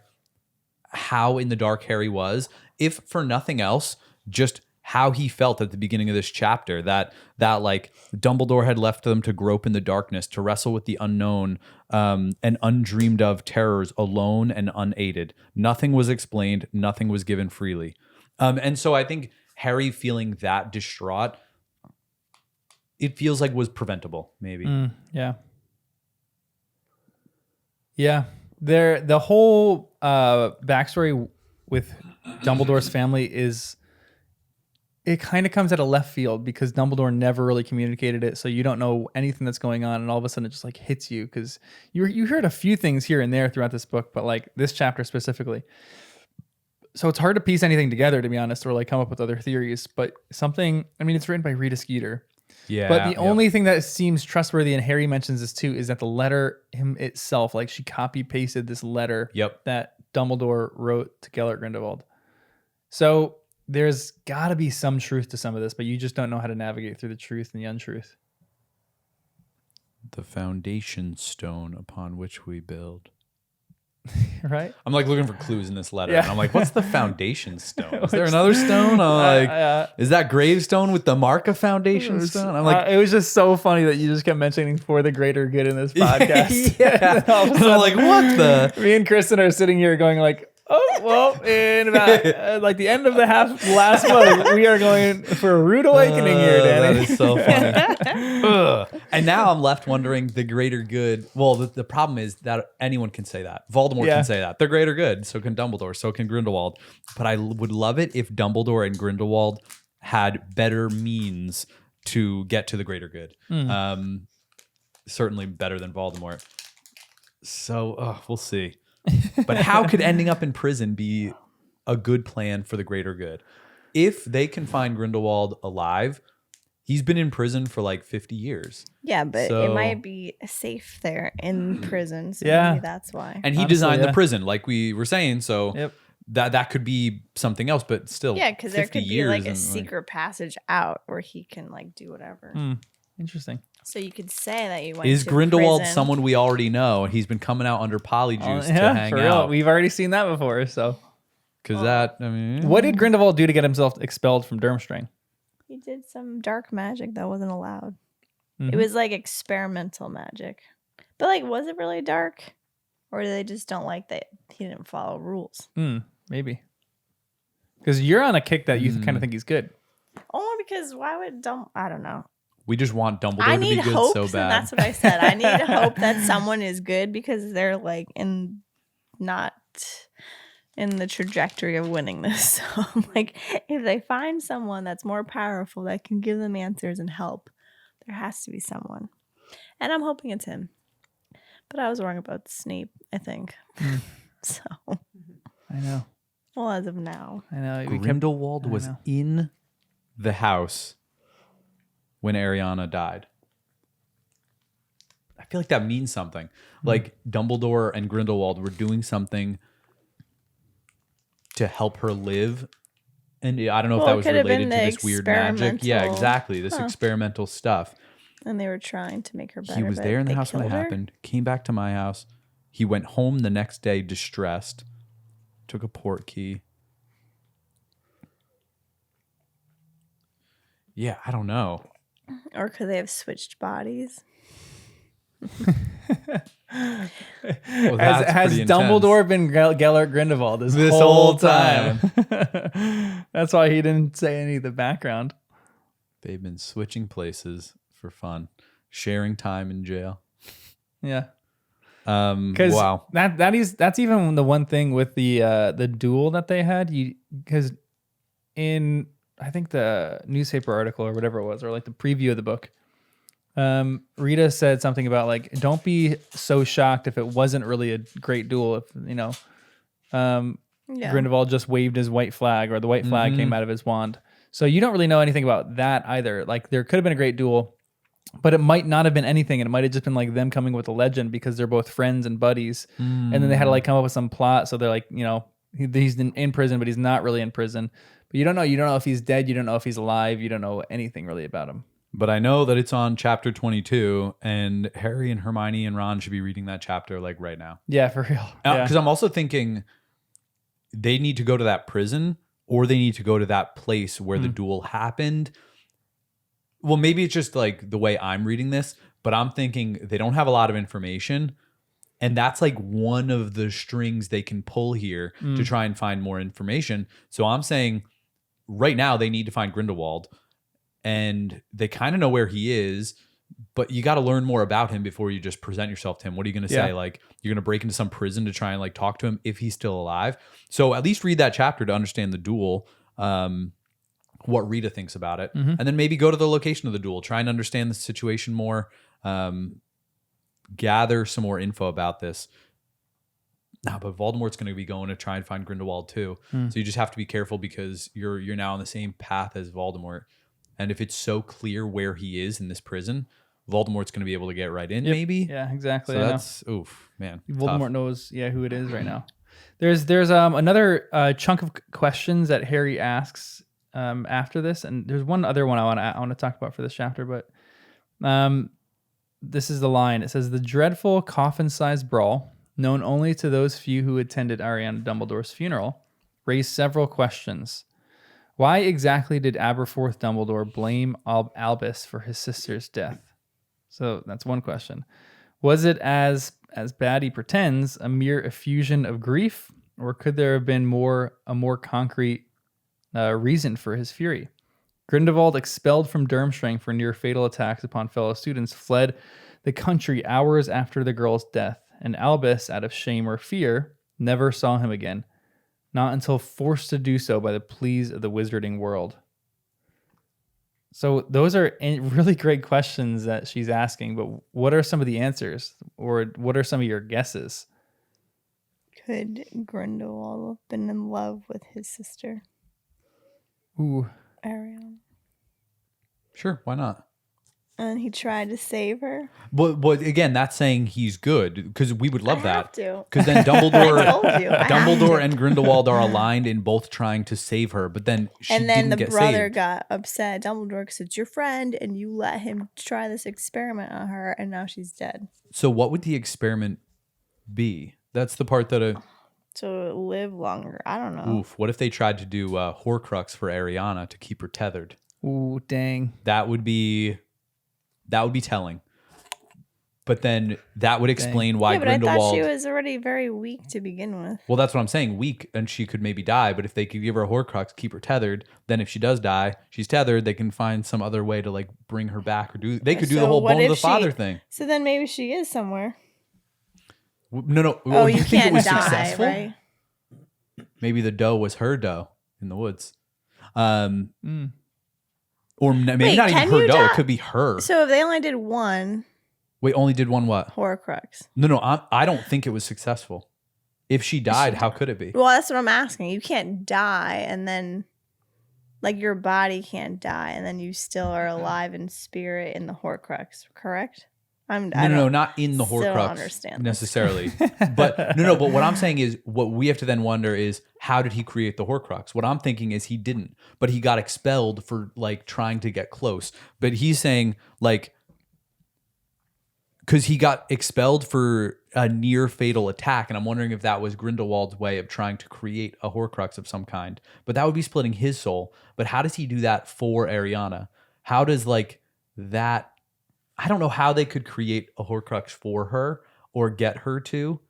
how in the dark Harry was, if for nothing else, just how he felt at the beginning of this chapter, that like Dumbledore had left them to grope in the darkness, to wrestle with the unknown and undreamed of terrors alone and unaided. Nothing was explained, nothing was given freely. And so I think Harry feeling that distraught, it feels like was preventable, maybe. Yeah. The whole backstory with Dumbledore's family it kind of comes out of left field because Dumbledore never really communicated it. So you don't know anything that's going on. And all of a sudden it just like hits you because you heard a few things here and there throughout this book, but like this chapter specifically. So it's hard to piece anything together, to be honest, or like come up with other theories. But it's written by Rita Skeeter. Yeah. But the only thing that seems trustworthy, and Harry mentions this too, is that the letter itself, like she copy pasted this letter that Dumbledore wrote to Gellert Grindelwald. So there's got to be some truth to some of this, but you just don't know how to navigate through the truth and the untruth. The foundation stone upon which we build. Right? I'm like looking for clues in this letter, and I'm like, what's the foundation stone? Is there another stone? I'm like, is that gravestone with the mark of foundation stone? I'm like, it was just so funny that you just kept mentioning for the greater good in this podcast. And I'm like, what the? Me and Kristen are sitting here going like, oh, well, in about like the end of the last month, we are going for a rude awakening here, Danny. That is so funny. And now I'm left wondering the greater good. Well, the problem is that anyone can say that. Voldemort can say that. The greater good. So can Dumbledore. So can Grindelwald. But I would love it if Dumbledore and Grindelwald had better means to get to the greater good. Certainly better than Voldemort. So we'll see. But how could ending up in prison be a good plan for the greater good? If they can find Grindelwald alive, he's been in prison for like 50 years. Yeah, but it might be safe there in prison. So maybe that's why. And he designed the prison, like we were saying. So that could be something else, but still. Yeah, because there could be like a secret passage out where he can like do whatever. Interesting. So you could say that you went Is to Grindelwald prison. someone we already know? He's been coming out under Polyjuice to hang for out. real. We've already seen that before. So, because what did Grindelwald do to get himself expelled from Durmstrang? He did some dark magic that wasn't allowed. It was like experimental magic. But like, was it really dark? Or do they just don't like that he didn't follow rules? Maybe. Because you're on a kick that you kind of think he's good. Only because why would I don't know. We just want Dumbledore to be good hopes, so bad. And that's what I said. I need hope that someone is good because they're like not in the trajectory of winning this. So I'm like, if they find someone that's more powerful that can give them answers and help, there has to be someone. And I'm hoping it's him. But I was wrong about Snape, I think. So I know. Well, as of now. I know. Grindelwald was in the house when Ariana died. I feel like that means something. Like Dumbledore and Grindelwald were doing something to help her live. And I don't know if that was related to this weird magic. Yeah, exactly. This experimental stuff. And they were trying to make her better. He was there in the house when it happened, came back to my house. He went home the next day distressed, took a port key. Yeah, I don't know. Or could they have switched bodies? Well, Has pretty Dumbledore been Gellert Grindelwald this whole time? That's why he didn't say any of the background. They've been switching places for fun, sharing time in jail. Yeah. Because wow, that's even the one thing with the duel that they had. Because in I think the newspaper article or whatever it was, or like the preview of the book, Rita said something about like, don't be so shocked if it wasn't really a great duel. If Grindelwald just waved his white flag, or the white flag came out of his wand. So you don't really know anything about that either. Like there could have been a great duel, but it might not have been anything, and it might have just been like them coming with a legend because they're both friends and buddies, and then they had to like come up with some plot. So they're like, he's in prison, but he's not really in prison. But you don't know. You don't know if he's dead. You don't know if he's alive. You don't know anything really about him. But I know that it's on chapter 22, and Harry and Hermione and Ron should be reading that chapter like right now. Yeah, for real. Because I'm also thinking they need to go to that prison, or they need to go to that place where the duel happened. Well, maybe it's just like the way I'm reading this, but I'm thinking they don't have a lot of information. And that's like one of the strings they can pull here to try and find more information. So I'm saying right now they need to find Grindelwald, and they kind of know where he is, but you got to learn more about him before you just present yourself to him. What are you going to say? Like, you're going to break into some prison to try and like talk to him if he's still alive. So at least read that chapter to understand the duel, what Rita thinks about it, and then maybe go to the location of the duel, try and understand the situation more, gather some more info about this. No, but Voldemort's going to be going to try and find Grindelwald too. So you just have to be careful because you're now on the same path as Voldemort. And if it's so clear where he is in this prison, Voldemort's going to be able to get right in, maybe. Yeah, exactly. So that's man. Voldemort tough. knows, who it is right now. There's another chunk of questions that Harry asks after this, and there's one other one I want to talk about for this chapter, but this is the line. It says, "The dreadful coffin-sized brawl, known only to those few who attended Ariana Dumbledore's funeral, raised several questions. Why exactly did Aberforth Dumbledore blame Albus for his sister's death?" So that's one question. Was it as Batty pretends, a mere effusion of grief, or could there have been a more concrete reason for his fury? Grindelwald, expelled from Durmstrang for near fatal attacks upon fellow students, fled the country hours after the girl's death, and Albus, out of shame or fear, never saw him again. Not until forced to do so by the pleas of the wizarding world. So those are really great questions that she's asking, but what are some of the answers? Or what are some of your guesses? Could Grindelwald have been in love with his sister? Ooh. Ariana. Sure, why not? And he tried to save her. But again, that's saying he's good, because we would love that. Because then Dumbledore, I told you, Dumbledore and Grindelwald are aligned in both trying to save her, but then she and then didn't the get brother saved. got upset at Dumbledore because it's your friend, and you let him try this experiment on her, and now she's dead. So what would the experiment be? That's the part that To live longer. I don't know. oof. What if they tried to do Horcrux for Ariana to keep her tethered? Ooh, dang. That would be telling. But then that would explain why Grindelwald. I thought she was already very weak to begin with. Well, that's what I'm saying. Weak, and she could maybe die. But if they could give her a Horcrux, keep her tethered, then if she does die, she's tethered. They can find some other way to like bring her back, or they could do the whole bone of the father thing. So then maybe she is somewhere. No. Oh, you you think can't it was die, successful? right? Maybe the doe was her doe in the woods. Or maybe Wait, not even can her you doe. It die? could be her. So if they only did one Wait, only did one what? Horcrux. No. I don't think it was successful. If she died, how could it be? Well, that's what I'm asking. You can't die and then, like, your body can't die and then you still are alive in spirit in the Horcrux, correct? No, not in the still Horcrux understand this. necessarily. But no. But what I'm saying is, what we have to then wonder is, how did he create the Horcrux? What I'm thinking is he didn't, but he got expelled for like trying to get close. But he's saying like, because he got expelled for a near fatal attack, and I'm wondering if that was Grindelwald's way of trying to create a Horcrux of some kind. But that would be splitting his soul. But how does he do that for Ariana? how does like that? I don't know how they could create a Horcrux for her or get her to.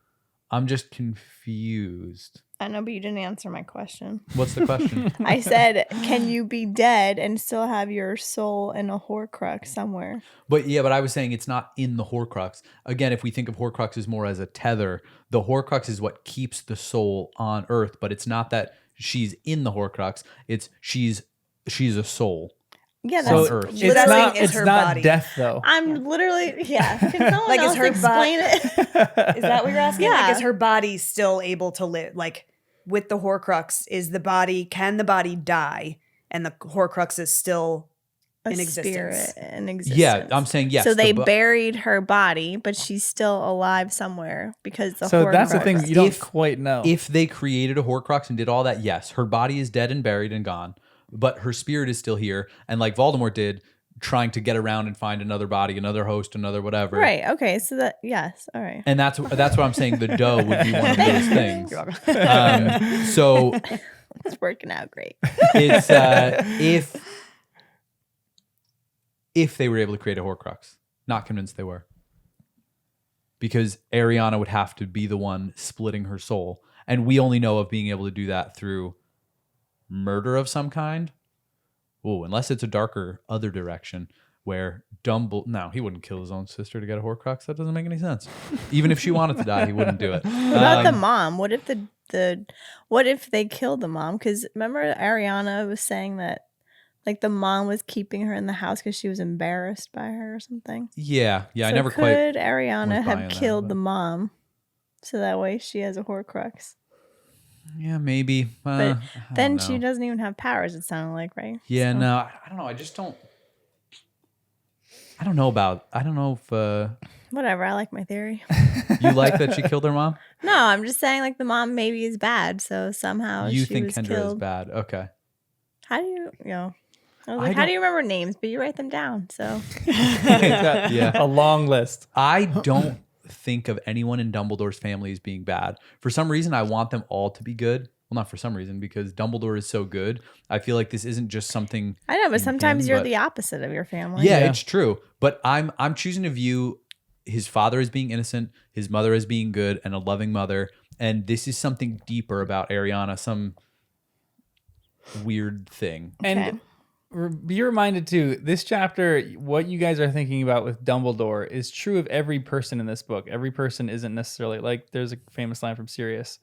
I'm just confused. I know, but you didn't answer my question. What's the question? I said, can you be dead and still have your soul in a Horcrux somewhere? But I was saying it's not in the Horcrux. Again, if we think of Horcruxes more as a tether, the Horcrux is what keeps the soul on Earth, but it's not that she's in the Horcrux. It's she's a soul. Yeah, on that's Earth. It's her not body. death though. I'm literally Can someone Like, is else her explain it? Is that what you're asking? Yeah. Like, is her body still able to live? Like, with the Horcrux, can the body die and the Horcrux is still in existence? Spirit in existence. Yeah, I'm saying yes. So they buried her body, but she's still alive somewhere because the Horcrux. That's the thing you don't quite know. If they created a Horcrux and did all that, yes, her body is dead and buried and gone, but her spirit is still here. And like Voldemort did, trying to get around and find another body, another host, another whatever. Right. Okay. So that yes. All right. And that's what I'm saying. The Doe would be one of those things. You're welcome. So It's working out great. it's if they were able to create a Horcrux, not convinced they were, because Ariana would have to be the one splitting her soul, and we only know of being able to do that through murder of some kind. Oh, unless it's a darker other direction where Dumbledore... No, he wouldn't kill his own sister to get a Horcrux. That doesn't make any sense. Even if she wanted to die, he wouldn't do it. What about the mom? What if what if they killed the mom? Because remember Ariana was saying that like the mom was keeping her in the house because she was embarrassed by her or something. Yeah. So I never could quite... Ariana was buying have that, killed but- the mom so that way she has a Horcrux? Yeah, maybe. But then know. she doesn't even have powers, it sounded like, right? Yeah, So- no, I don't know. I just don't... I don't know if... Whatever, I like my theory. You like that she killed her mom? No, I'm just saying like the mom maybe is bad, so somehow You she think was Kendra killed. is bad. Okay. How do you I was I like, how don't- do you remember names? But you write them down, so Yeah. A long list. I don't think of anyone in Dumbledore's family as being bad. For some reason, I want them all to be good. Well, not for some reason, because Dumbledore is so good. I feel like this isn't just something... I know, but sometimes him, you're but- the opposite of your family. Yeah, Yeah. it's true. But I'm choosing to view his father as being innocent, his mother as being good, and a loving mother. And this is something deeper about Ariana, some weird thing. And be reminded too, this chapter, what you guys are thinking about with Dumbledore is true of every person in this book. Every person isn't necessarily like, there's a famous line from Sirius.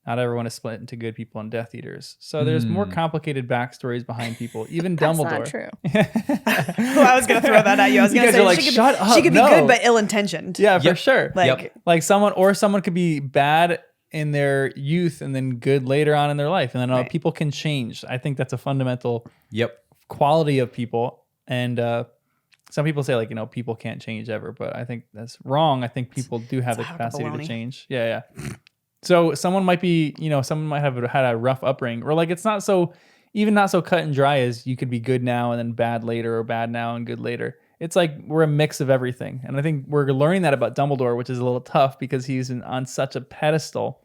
Not everyone is split into good people and Death Eaters. So there's more complicated backstories behind people. Even That's Dumbledore. not true. Well, I was going to throw that at you. I was You going to guys are say like, "Shut up, she could be no." good but ill-intentioned. Yeah, for Yep. sure. Like, Yep. someone could be bad in their youth and then good later on in their life. And then Right. people can change. I think that's a fundamental Yep. quality of people. And some people say people can't change ever, but I think that's wrong. I think people do have the It's a hunk of capacity to baloney. change. Yeah. So someone might be, someone might have had a rough upbringing, or it's not so cut and dry as you could be good now and then bad later, or bad now and good later. It's like we're a mix of everything. And I think we're learning that about Dumbledore, which is a little tough because he's on such a pedestal.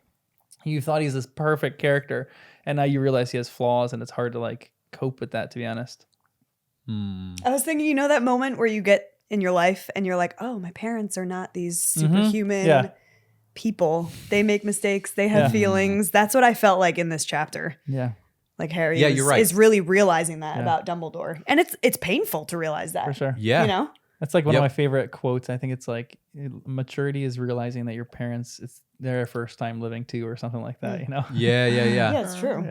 You thought he's this perfect character, and now you realize he has flaws, and it's hard to cope with that, to be honest. I was thinking, that moment where you get in your life and you're like, oh, my parents are not these superhuman Yeah. people. They make mistakes. They have Yeah. feelings. That's what I felt like in this chapter. Yeah, Like Harry Yeah, you're right. is really realizing that Yeah. about Dumbledore. And it's painful to realize that. for sure. Yeah. That's like one Yep. of my favorite quotes. I think it's like maturity is realizing that your parents, it's their first time living too, or something like that, Yeah. Yeah, it's true.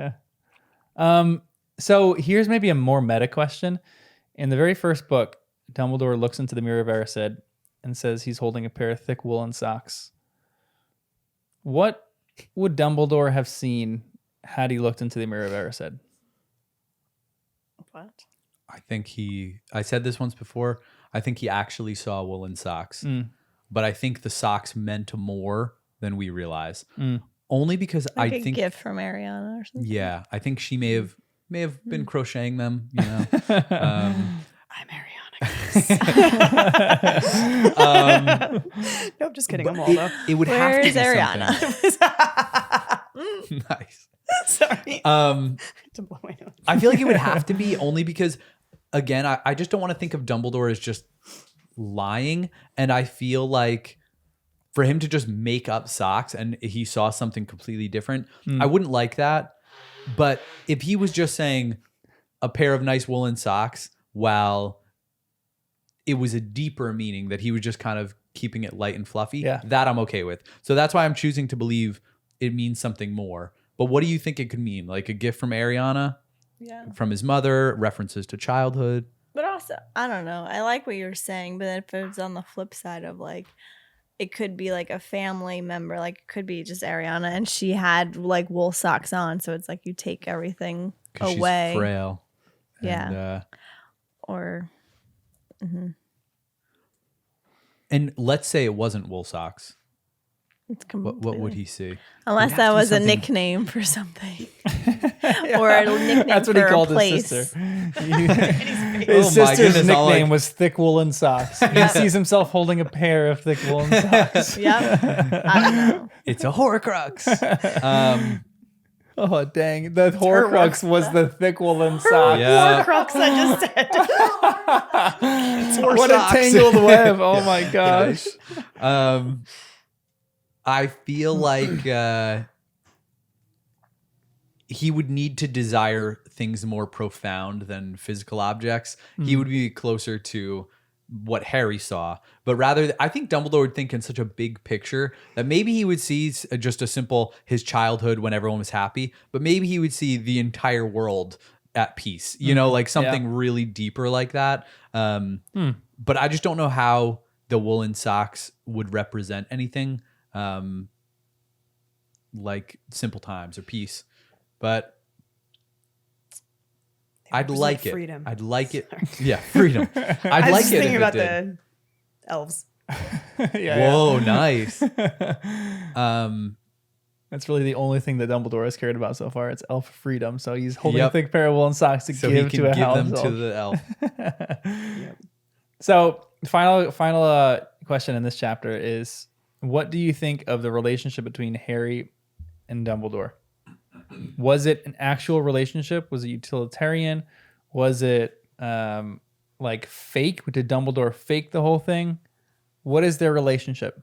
Yeah. So here's maybe a more meta question. In the very first book, Dumbledore looks into the mirror of Erised and says he's holding a pair of thick woolen socks. What would Dumbledore have seen had he looked into the mirror of Erised? What? I think I said this once before, I think he actually saw woolen socks. But I think the socks meant more than we realize. Only because Like I a think... gift from Ariana or something. Yeah, I think she may have been crocheting them, I'm Ariana. Nope, just kidding. I'm Waldo. It would have to Where's be Ariana? something. Nice. Sorry. Um, To blow my nose. I feel like it would have to be only because again, I just don't want to think of Dumbledore as just lying. And I feel like for him to just make up socks and he saw something completely different, I wouldn't like that. But if he was just saying a pair of nice woolen socks while it was a deeper meaning that he was just kind of keeping it light and fluffy, that I'm okay with. So that's why I'm choosing to believe it means something more. But what do you think it could mean? Like a gift from Ariana? Yeah. From his mother, references to childhood? But also, I don't know. I like what you're saying, but if it was on the flip side of like, it could be like a family member, like it could be just Ariana and she had like wool socks on. So it's like you take everything away. She's frail. Yeah. Or... Mm-hmm. And let's say it wasn't wool socks. It's what would he see? Unless that was a nickname for something. Or a nickname That's what for he called a place. his sister. His sister's nickname was Thick Woolen Socks. He sees himself holding a pair of thick woolen socks. Yep. I don't know. It's a Horcrux. Oh, dang. The Horcrux was the thick woolen sock. Yeah. Horcrux, I just said. What socks. a tangled web. Oh, my gosh. I feel like he would need to desire things more profound than physical objects. He would be closer to what Harry saw. But rather, I think Dumbledore would think in such a big picture that maybe he would see just a simple his childhood when everyone was happy, but maybe he would see the entire world at peace, you know, like something really deeper like that. But I just don't know how the woolen socks would represent anything like simple times or peace. But I'd like it. Freedom. I'd like it. Yeah, freedom. I was like just it thinking if about it did. the elves. Whoa, nice. That's really the only thing that Dumbledore has cared about so far. It's elf freedom. So he's holding a thick pair of woolen socks to so give he can to a give house them elf. to the elf. So final question in this chapter is, what do you think of the relationship between Harry and Dumbledore? Was it an actual relationship? Was it utilitarian? Was it like fake? Did Dumbledore fake the whole thing? What is their relationship?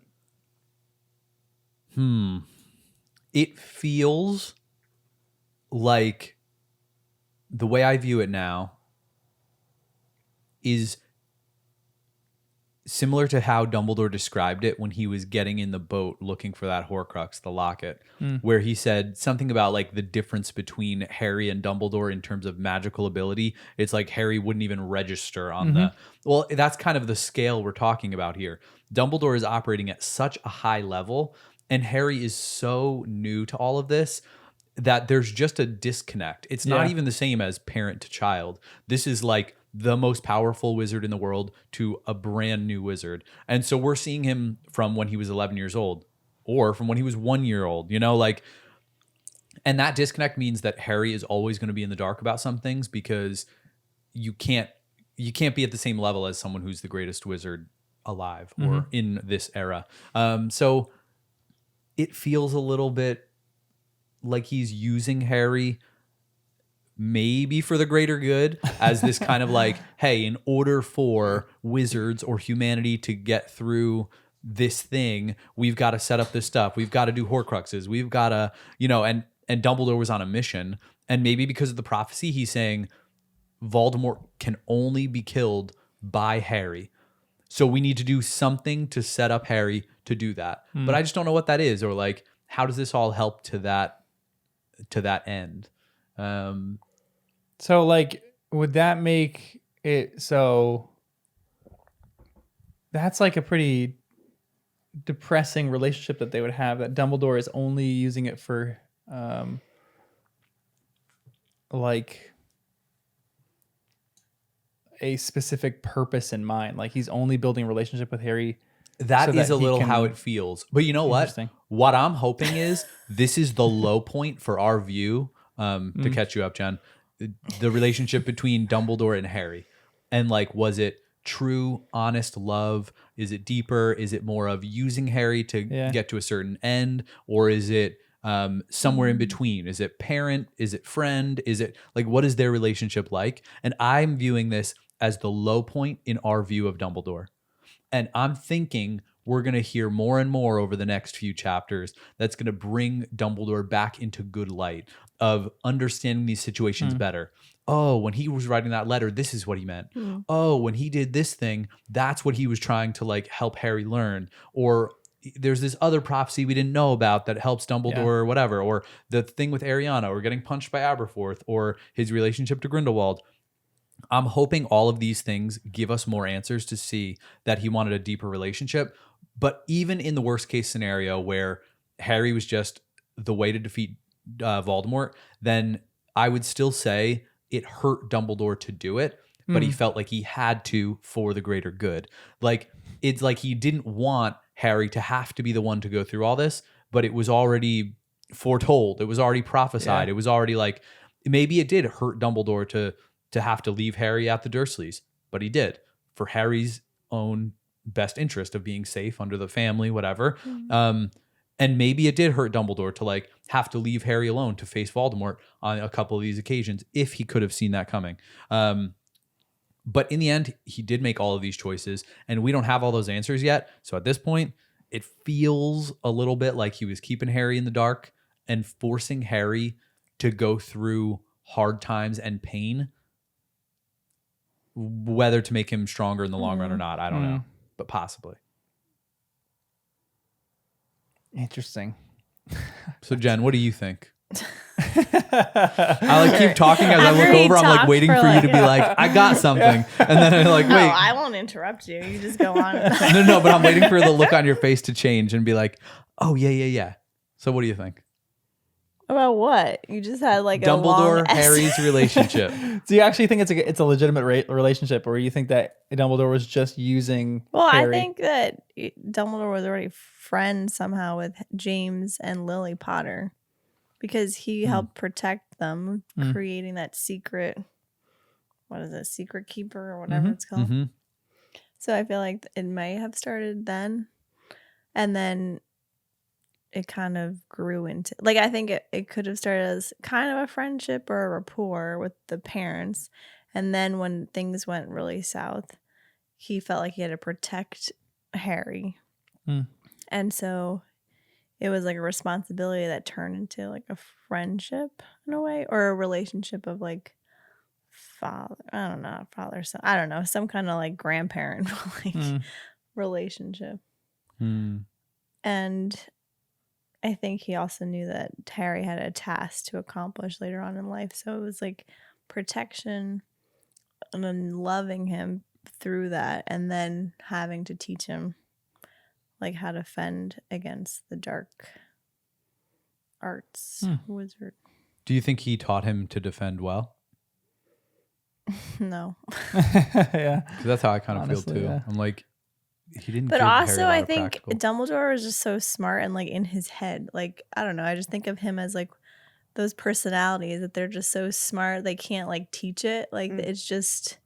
It feels like the way I view it now is similar to how Dumbledore described it when he was getting in the boat looking for that Horcrux, the locket, where he said something about like the difference between Harry and Dumbledore in terms of magical ability. It's like Harry wouldn't even register on well, that's kind of the scale we're talking about here. Dumbledore is operating at such a high level, and Harry is so new to all of this that there's just a disconnect. It's not even the same as parent to child. This is like the most powerful wizard in the world to a brand new wizard. And so we're seeing him from when he was 11 years old or from when he was 1 year old, you know, like, and that disconnect means that Harry is always going to be in the dark about some things because you can't be at the same level as someone who's the greatest wizard alive or in this era. So it feels a little bit like he's using Harry maybe for the greater good as this kind of like, hey, in order for wizards or humanity to get through this thing, we've got to set up this stuff. We've got to do Horcruxes. We've got to, you know, and Dumbledore was on a mission. And maybe because of the prophecy, he's saying Voldemort can only be killed by Harry. So we need to do something to set up Harry to do that. But I just don't know what that is, or like, how does this all help to that end? So like, would that make it so that's like a pretty depressing relationship that they would have, that Dumbledore is only using it for like a specific purpose in mind. Like he's only building a relationship with Harry. That is a little how it feels. But you know what? What I'm hoping is this is the low point for our view, to catch you up, Jen, the relationship between Dumbledore and Harry. And like, was it true, honest love? Is it deeper? Is it more of using Harry to get to a certain end? Or is it somewhere in between? Is it parent? Is it friend? Is it like, what is their relationship like? And I'm viewing this as the low point in our view of Dumbledore. And I'm thinking we're going to hear more and more over the next few chapters that's going to bring Dumbledore back into good light of understanding these situations better. Oh, when he was writing that letter, this is what he meant. Oh, when he did this thing, that's what he was trying to like help Harry learn. Or there's this other prophecy we didn't know about that helps Dumbledore or whatever. Or the thing with Ariana or getting punched by Aberforth or his relationship to Grindelwald. I'm hoping all of these things give us more answers to see that he wanted a deeper relationship. But even in the worst case scenario where Harry was just the way to defeat Voldemort, then I would still say it hurt Dumbledore to do it, but he felt like he had to for the greater good. Like, it's like he didn't want Harry to have to be the one to go through all this, but it was already foretold. It was already prophesied. It was already like, maybe it did hurt Dumbledore to have to leave Harry at the Dursleys, but he did for Harry's own best interest of being safe under the family, whatever. And maybe it did hurt Dumbledore to like have to leave Harry alone to face Voldemort on a couple of these occasions if he could have seen that coming. But in the end, he did make all of these choices and we don't have all those answers yet. So at this point, it feels a little bit like he was keeping Harry in the dark and forcing Harry to go through hard times and pain, whether to make him stronger in the long run or not. I don't know, but possibly. Interesting. So Jen, what do you think? I like keep talking as I look over. I'm like waiting for you to be like, I got something, and then I'm like, wait. No, I won't interrupt you. You just go on. No, but I'm waiting for the look on your face to change and be like, oh yeah. So what do you think? About what? You just had like Dumbledore, a long Harry's relationship. Do you actually think it's a legitimate relationship, or you think that Dumbledore was just using? Well, Harry? I think that Dumbledore was already friends somehow with James and Lily Potter because he helped protect them, creating that secret. What is it? Secret keeper or whatever it's called. So I feel like it may have started then, and then it kind of grew into, like, I think it could have started as kind of a friendship or a rapport with the parents. And then when things went really south, he felt like he had to protect Harry. And so it was like a responsibility that turned into like a friendship in a way, or a relationship of like father, I don't know, father, son, I don't know, some kind of like grandparent like relationship. And I think he also knew that Harry had a task to accomplish later on in life. So it was like protection and then loving him through that, and then having to teach him like how to fend against the dark arts wizard. Do you think he taught him to defend well? No. Yeah. 'Cause that's how I kind of Honestly, feel too. yeah. I'm like, he didn't. But give Harry also, a lot I of think practical. Dumbledore was just so smart and like in his head. Like, I don't know. I just think of him as like those personalities that they're just so smart. They can't like teach it. Like, it's just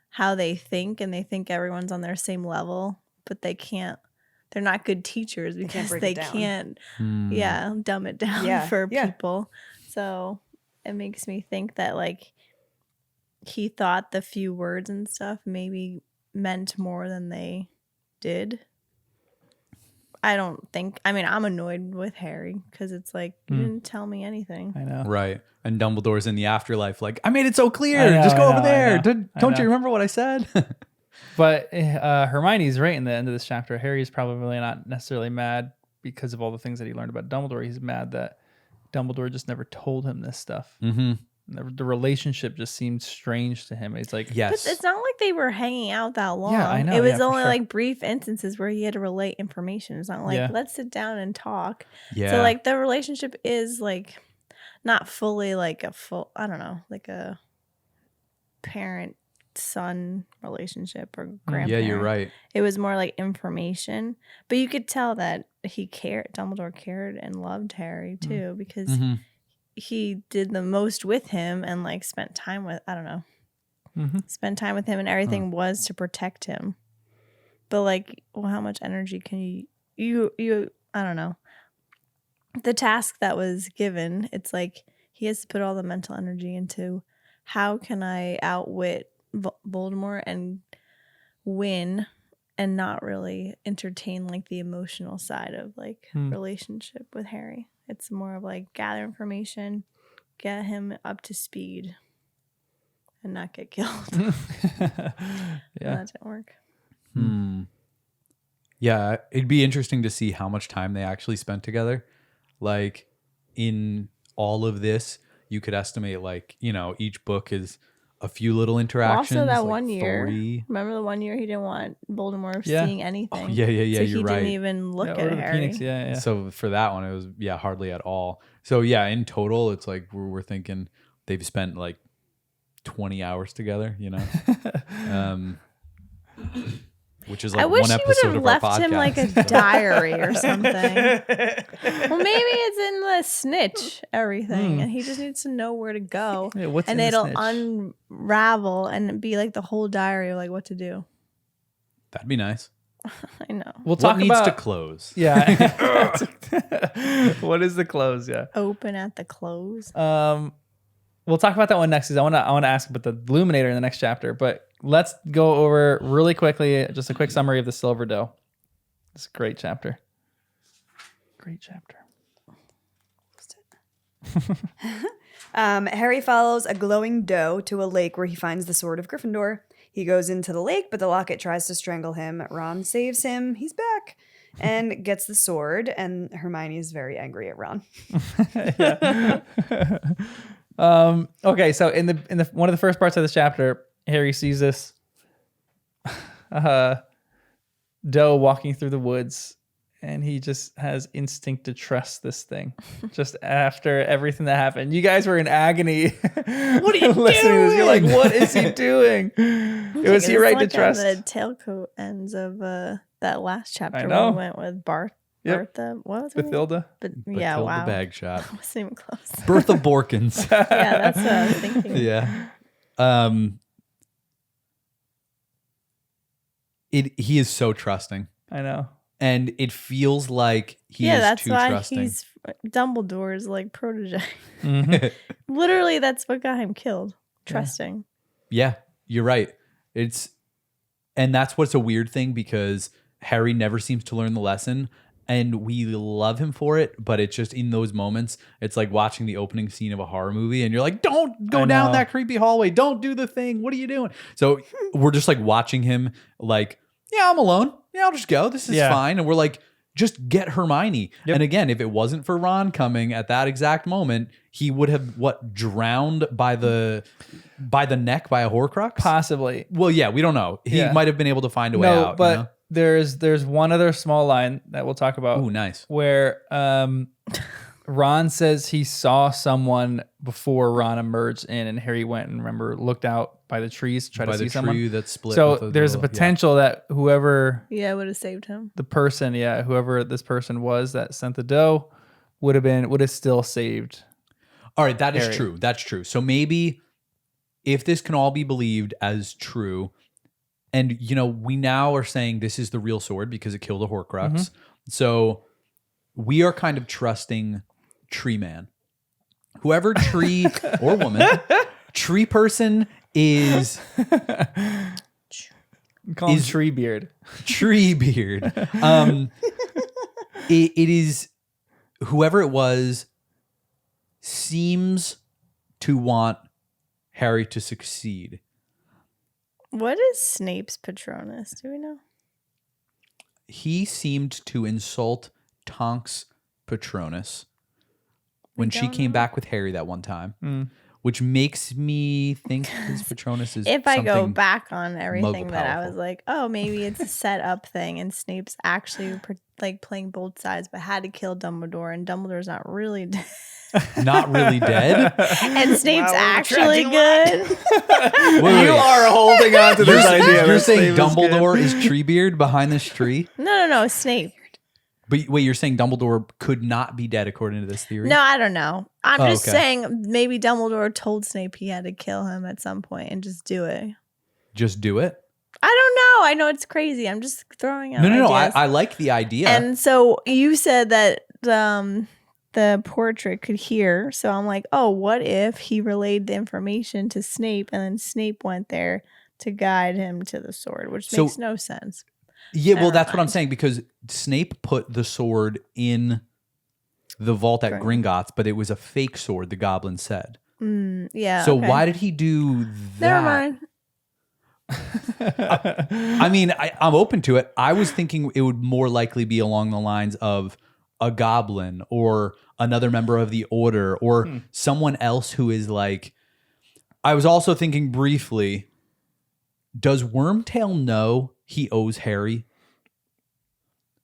how they think, and they think everyone's on their same level, but they can't. They're not good teachers because they can't dumb it down for people. So it makes me think that like he thought the few words and stuff maybe meant more than they did. I mean, I'm annoyed with Harry because it's like, you didn't tell me anything. I know. Right. And Dumbledore's in the afterlife like, I made it so clear. I know, Just go I over know, there. I know. Don't you remember what I said? But Hermione's right in the end of this chapter. Harry's probably not necessarily mad because of all the things that he learned about Dumbledore. He's mad that Dumbledore just never told him this stuff. The relationship just seemed strange to him. It's like, yes. But it's not like they were hanging out that long. Yeah, I know. It was for only sure. like brief instances where he had to relate information. It's not like, let's sit down and talk. Yeah. So like the relationship is like not fully like a full, I don't know, like a parent son relationship or grandparent. Yeah, you're right. It was more like information, but you could tell that he cared. Dumbledore cared and loved Harry too, because he did the most with him and like spent time with, I don't know, spend time with him, and everything was to protect him. But like, well, how much energy can you I don't know. the task that was given, it's like he has to put all the mental energy into how can I outwit Voldemort and win and not really entertain like the emotional side of like relationship with Harry. It's more of like gather information, get him up to speed, and not get killed. Yeah. That didn't work. Yeah, it'd be interesting to see how much time they actually spent together. Like in all of this, you could estimate like, you know, each book is a few little interactions. Also, that like one year, 3. remember the one year he didn't want Voldemort Yeah. seeing anything. Oh, yeah, So you're he right. didn't even look Order at of the Harry. Phoenix, yeah. So for that one, it was hardly at all. So yeah, in total, it's like we're thinking they've spent like 20 hours together, you know, which is like I wish one he would episode have of our left podcast. him like a diary or something. Well, maybe it's in the snitch everything, and he just needs to know where to go. Yeah, what's and in the it'll snitch? unravel and be like the whole diary of like what to do. That'd be nice. I know. We'll What talk needs about to close? Yeah. What is the close? Yeah. Open at the close. We'll talk about that one next. Because I want to ask about the Illuminator in the next chapter, but let's go over really quickly just a quick summary of the Silver Doe. It's a great chapter. Great chapter. Harry follows a glowing doe to a lake where he finds the sword of Gryffindor. He goes into the lake, but the locket tries to strangle him. Ron saves him. He's back and gets the sword, and Hermione is very angry at Ron. Okay, so in the one of the first parts of this chapter, Harry sees this doe walking through the woods, and he just has instinct to trust this thing. Just after everything that happened, you guys were in agony. What are you listening to this? You're like, what is he doing? It was he right to trust? The tailcoat ends of that last chapter. I know. When we went with Barth. Yep. Bertha, what was her name? Bathilda. But yeah, Bathilda wow. Bagshot. I wasn't even close. Bertha Borkins. Yeah, that's what I was thinking. Yeah. He is so trusting, I know. and it feels like he Yeah, is that's too why trusting. he's Dumbledore's like protege. Mhm. Literally, that's what got him killed. Trusting. Yeah, you're right. And that's what's a weird thing, because Harry never seems to learn the lesson, and we love him for it, but it's just in those moments, it's like watching the opening scene of a horror movie and you're like, don't go I down know. that creepy hallway. Don't do the thing. What are you doing? So we're just like watching him like, yeah, I'm alone. Yeah, I'll just go. This is Yeah. fine. And we're like, just get Hermione. Yep. And again, if it wasn't for Ron coming at that exact moment, he would have drowned by the neck by a Horcrux? Possibly. Well, yeah, we don't know. He Yeah. might have been able to find a way out. but you know? there's one other small line that we'll talk about. Ooh, nice. Where Ron says he saw someone before Ron emerged in, and Harry went and looked out by the trees to try By to the see someone. tree that split. So with the there's a little- potential that whoever Yeah, it would have saved him. the person, whoever this person was that sent the doe would have still saved. All right, that is Harry. true. That's true. So maybe if this can all be believed as true, and we now are saying this is the real sword because it killed a Horcrux. Mm-hmm. So we are kind of trusting Tree Man. Whoever tree or woman, tree person is Call him Is- Treebeard. Tree Beard. It is whoever it was seems to want Harry to succeed. What is Snape's Patronus? Do we know? He seemed to insult Tonks Patronus when she don't came know. back with Harry that one time, which makes me think his Patronus is If I go something- back on everything that I was powerful. like, oh, maybe it's a set up thing, and Snape's actually like playing both sides, but had to kill Dumbledore, and Dumbledore's not really dead. not really dead. And Snape's Wow, we're actually tracking good. Wait. You are holding on to this idea. You're that saying Snape is good. Dumbledore is Treebeard behind this tree? No, Snape. But wait, you're saying Dumbledore could not be dead according to this theory? No, I don't know. I'm Oh, just okay. saying maybe Dumbledore told Snape he had to kill him at some point and just do it. Just do it? I don't know. I know it's crazy. I'm just throwing out No. ideas. I like the idea. And so you said that the portrait could hear. So I'm like, oh, what if he relayed the information to Snape and then Snape went there to guide him to the sword, which makes no sense. Yeah, well, that's what I'm saying, because Snape put the sword in the vault at Gringotts, but it was a fake sword, the goblin said. Yeah. So why did he do that? Never mind. I mean, I'm open to it. I was thinking it would more likely be along the lines of a goblin or another member of the order or someone else who is like... I was also thinking briefly, does Wormtail know he owes Harry?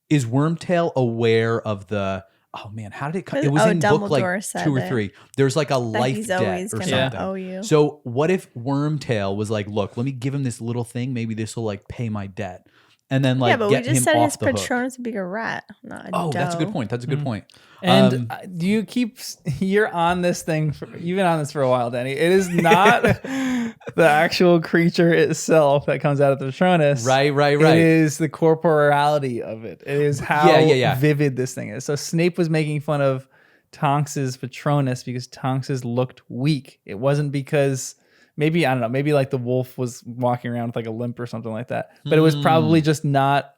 Is Wormtail aware of the... Oh man, how did it come? It was in Dumbledore book like 2 or 3. There's like a life debt or something. Owe you. So what if Wormtail was like, look, let me give him this little thing. Maybe this will like pay my debt. And then like but get we just him said off his the hook. Patronus would be a rat, not a doe. That's a good point. That's a good point. And do you keep... You're on this thing. You've been on this for a while, Danny. It is not the actual creature itself that comes out of the Patronus. Right. It is the corporeality of it. It is how vivid this thing is. So Snape was making fun of Tonks's Patronus because Tonks's looked weak. It wasn't because... Maybe, I don't know, maybe like the wolf was walking around with like a limp or something like that. But it was probably just not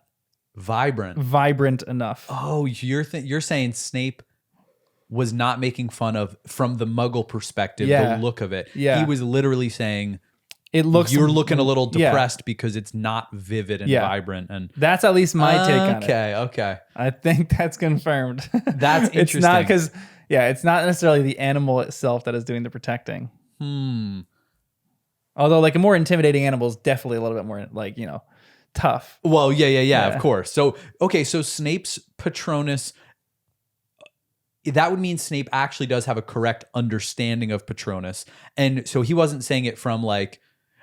vibrant enough. Oh, you're saying Snape was not making fun of, from the Muggle perspective, the look of it. Yeah. He was literally saying, you're looking a little depressed because it's not vivid and vibrant. And that's at least my take on it. Okay. I think that's confirmed. That's interesting. It's not because, it's not necessarily the animal itself that is doing the protecting. Although, like, a more intimidating animal is definitely a little bit more, like, tough. Well, yeah, of course. So, okay, so Snape's Patronus, that would mean Snape actually does have a correct understanding of Patronus. And so he wasn't saying it from, like,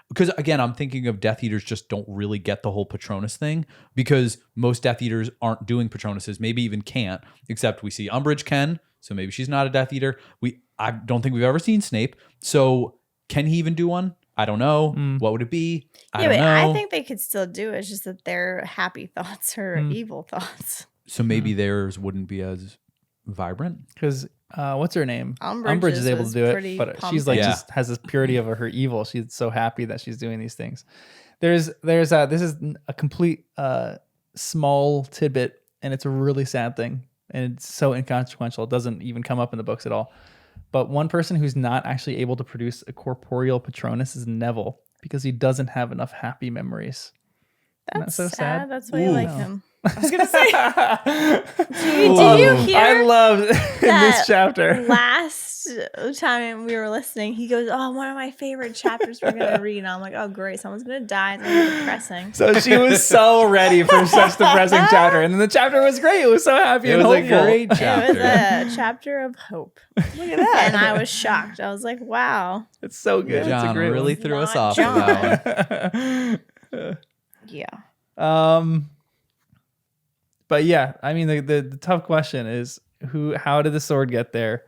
because, again, I'm thinking of Death Eaters just don't really get the whole Patronus thing, because most Death Eaters aren't doing Patronuses, maybe even can't, except we see Umbridge can, so maybe she's not a Death Eater. I don't think we've ever seen Snape. So can he even do one? I don't know. What would it be? I don't know. I think they could still do it. It's just that their happy thoughts are evil thoughts. So maybe theirs wouldn't be as vibrant? Because what's her name? Umbridge is able to do it, but she's like just has this purity of her evil. She's so happy that she's doing these things. This is a complete small tidbit, and it's a really sad thing, and it's so inconsequential. It doesn't even come up in the books at all. But one person who's not actually able to produce a corporeal Patronus is Neville, because he doesn't have enough happy memories. That's so sad. That's why you like him. I was gonna say. Did you hear? I love this chapter. Last time we were listening, he goes, "Oh, one of my favorite chapters we're gonna read." And I'm like, "Oh, great! Someone's gonna die. It's gonna be depressing." So she was so ready for such depressing chapter, and then the chapter was great. It was so happy and hopeful. It was a great chapter. It was a chapter of hope. Look at that! And I was shocked. I was like, "Wow, it's so good." John it's a great really one. threw us Not off with that one. Yeah. But yeah, I mean, the tough question is how did the sword get there?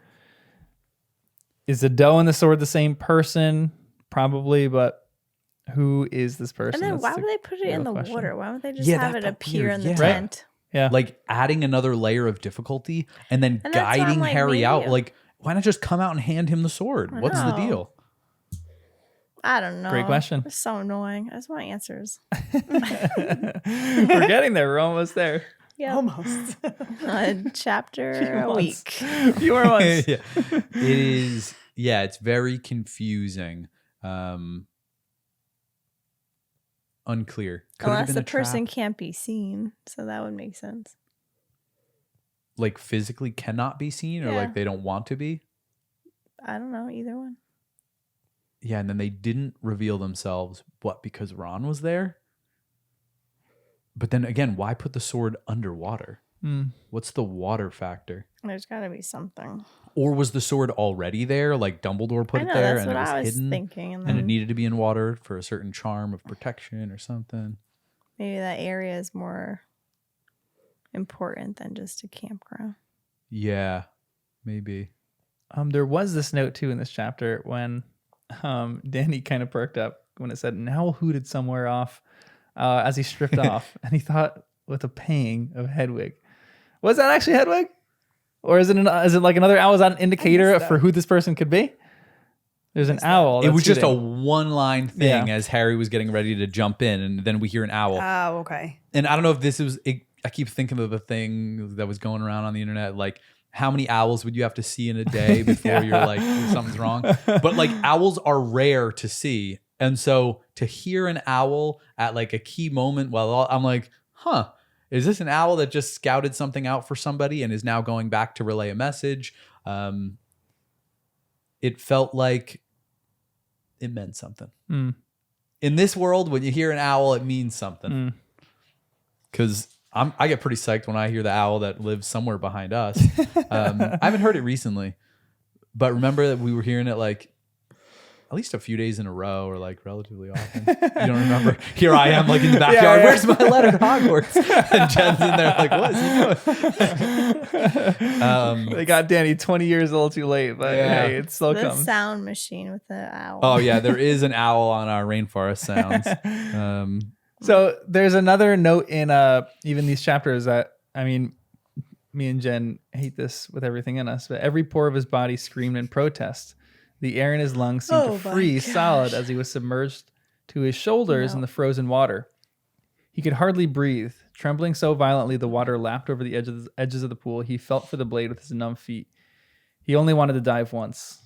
Is the doe and the sword the same person? Probably, but who is this person? And then why would they put it in the water? Why would they just have it appear in the tent? Yeah. Like adding another layer of difficulty and then guiding Harry out. Like, why not just come out and hand him the sword? What's the deal? I don't know. Great question. It's so annoying. I just want answers. We're getting there. We're almost there. Yeah. Almost. A chapter a week. Few more months. It is. Yeah, it's very confusing. Unclear. Unless the person can't be seen. So that would make sense. Like physically cannot be seen, or like they don't want to be? I don't know. Either one. Yeah, and then they didn't reveal themselves. What, because Ron was there? But then again, why put the sword underwater? What's the water factor? There's got to be something. Or was the sword already there? Like Dumbledore put it there that's and what it was I was hidden? thinking. And And it needed to be in water for a certain charm of protection or something. Maybe that area is more important than just a campground. Yeah, maybe. There was this note too in this chapter when Danny kind of perked up when it said Nowl hooted somewhere off as he stripped off, and he thought with a pang of Hedwig. Was that actually Hedwig? Or is it like another owl? Is that an indicator for who this person could be? There's an owl. It was just a shooting. one-line thing as Harry was getting ready to jump in, and then we hear an owl. Oh, okay. And I don't know if this was. I keep thinking of the thing that was going around on the internet, like how many owls would you have to see in a day before you're like something's wrong? But like owls are rare to see, and so to hear an owl at like a key moment, I'm like, huh. Is this an owl that just scouted something out for somebody and is now going back to relay a message? It felt like it meant something. In this world, when you hear an owl, it means something. Because I get pretty psyched when I hear the owl that lives somewhere behind us. I haven't heard it recently, but remember that we were hearing it like at least a few days in a row or like relatively often. You don't remember? Here I am like in the backyard. Where's my letter to Hogwarts? And Jenn's in there like, what is he doing? They got Danny 20 years old too late, but hey, it still The comes. sound machine with the owl. Oh yeah, there is an owl on our rainforest sounds. So there's another note in even these chapters that, I mean, me and Jenn hate this with everything in us, but every pore of his body screamed in protest. The air in his lungs seemed to freeze solid as he was submerged to his shoulders in the frozen water. He could hardly breathe. Trembling so violently the water lapped over the edges of the pool. He felt for the blade with his numb feet. He only wanted to dive once.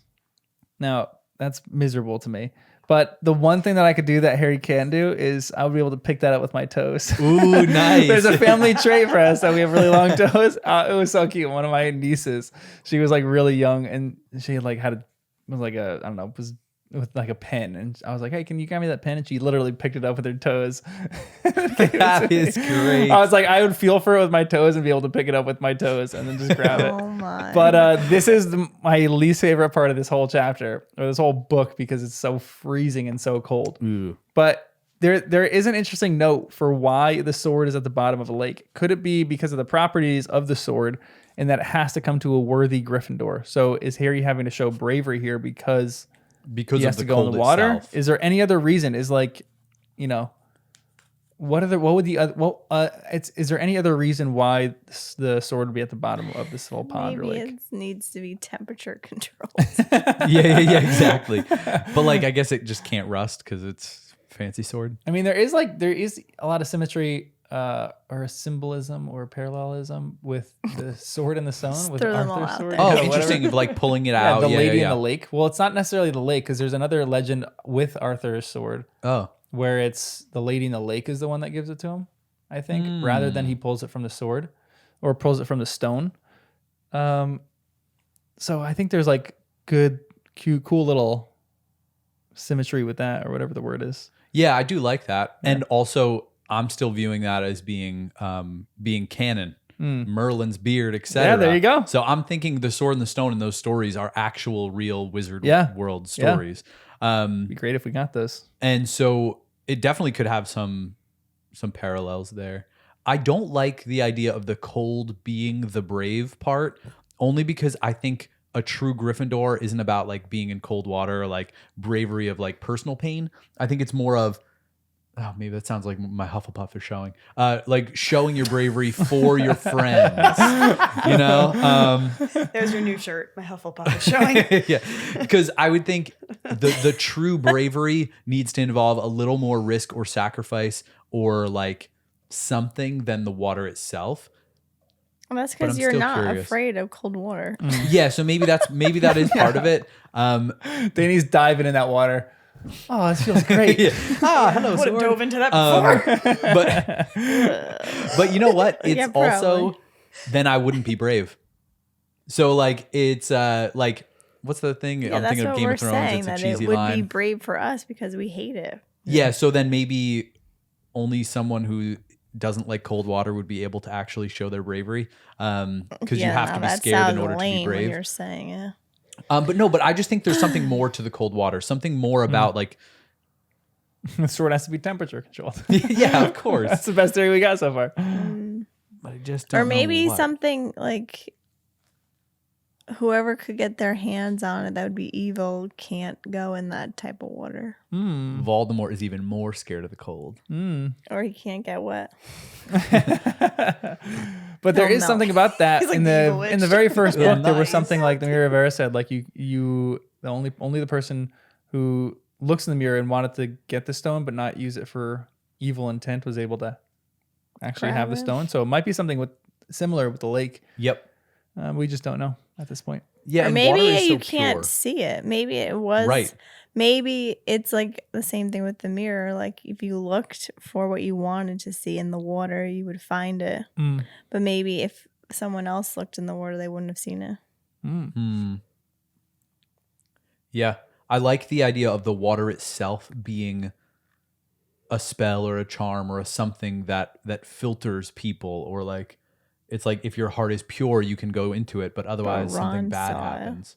Now, that's miserable to me. But the one thing that I could do that Harry can do is I would be able to pick that up with my toes. Ooh, nice. There's a family trait for us that we have really long toes. It was so cute. One of my nieces, she was like really young and she like was with like a pen, and I was like, "Hey, can you grab me that pen?" And she literally picked it up with her toes. That is great. I was like, I would feel for it with my toes and be able to pick it up with my toes and then just grab it. Oh my! But this is my least favorite part of this whole chapter or this whole book because it's so freezing and so cold. Ooh. But there is an interesting note for why the sword is at the bottom of a lake. Could it be because of the properties of the sword and that it has to come to a worthy Gryffindor? So is Harry having to show bravery here because he has to go in the water? Itself. Is there any other reason? Is like, is there any other reason why the sword would be at the bottom of this little pond or lake? Maybe it needs to be temperature controlled. Yeah, exactly. But like, I guess it just can't rust because it's a fancy sword. I mean, there is a lot of symmetry or symbolism or parallelism with the sword and the stone with throw them all Arthur's out sword. there. Oh, Yeah, interesting. Of like pulling it Yeah, out. the lady yeah. in the lake. Well, it's not necessarily the lake because there's another legend with Arthur's sword Oh, where it's the lady in the lake is the one that gives it to him, I think, rather than he pulls it from the sword or pulls it from the stone. So I think there's like good, cute, cool little symmetry with that or whatever the word is. yeah, I do like that. Yeah. And also, I'm still viewing that as being canon. Merlin's beard, etc. Yeah, there you go. So I'm thinking the sword and the stone in those stories are actual, real wizard world stories. It'd be great if we got this. And so it definitely could have some parallels there. I don't like the idea of the cold being the brave part, only because I think a true Gryffindor isn't about like being in cold water or like bravery of like personal pain. I think it's more of, oh, maybe that sounds like my Hufflepuff is showing, like showing your bravery for your friends, you know? There's your new shirt. My Hufflepuff is showing. Yeah, because I would think the true bravery needs to involve a little more risk or sacrifice or like something than the water itself. Well, that's But because I'm you're still not curious. afraid of cold water. Yeah, so maybe that is part of it. Danny's diving in that water. Oh, this feels great. Yeah. Ah, hello, Would have sword. dove into that before. But you know what? It's Yeah, also probably. then I wouldn't be brave. So like it's like what's the thing? Yeah, I'm that's thinking of what Game we're of Thrones. saying, It's a that cheesy it would line. be brave for us because we hate it. Yeah, so then maybe only someone who doesn't like cold water would be able to actually show their bravery because you have to be scared in order to be When brave. you're saying it. But I just think there's something more to the cold water, something more about like The sword has to be temperature controlled. yeah, of course. That's the best theory we got so far. But I just don't Or know maybe what. something like whoever could get their hands on it that would be evil can't go in that type of water. Voldemort is even more scared of the cold. Or he can't get wet. But there is something about that like in the evil the witch. very first Yeah, book. There was nice. something like the Mirror of Eris said, like you the only the person who looks in the mirror and wanted to get the stone but not use it for evil intent was able to actually have the Grab it. stone. So it might be something similar with the lake. Yep. We just don't know at this point. Yeah, Or and maybe water is you so can't pure. see it. Maybe it was Right. Maybe it's like the same thing with the mirror. Like if you looked for what you wanted to see in the water, you would find it. But maybe if someone else looked in the water, they wouldn't have seen it. Yeah, I like the idea of the water itself being a spell or a charm or a something that filters people, or like it's like if your heart is pure, you can go into it, but otherwise something Ron bad saw it. happens.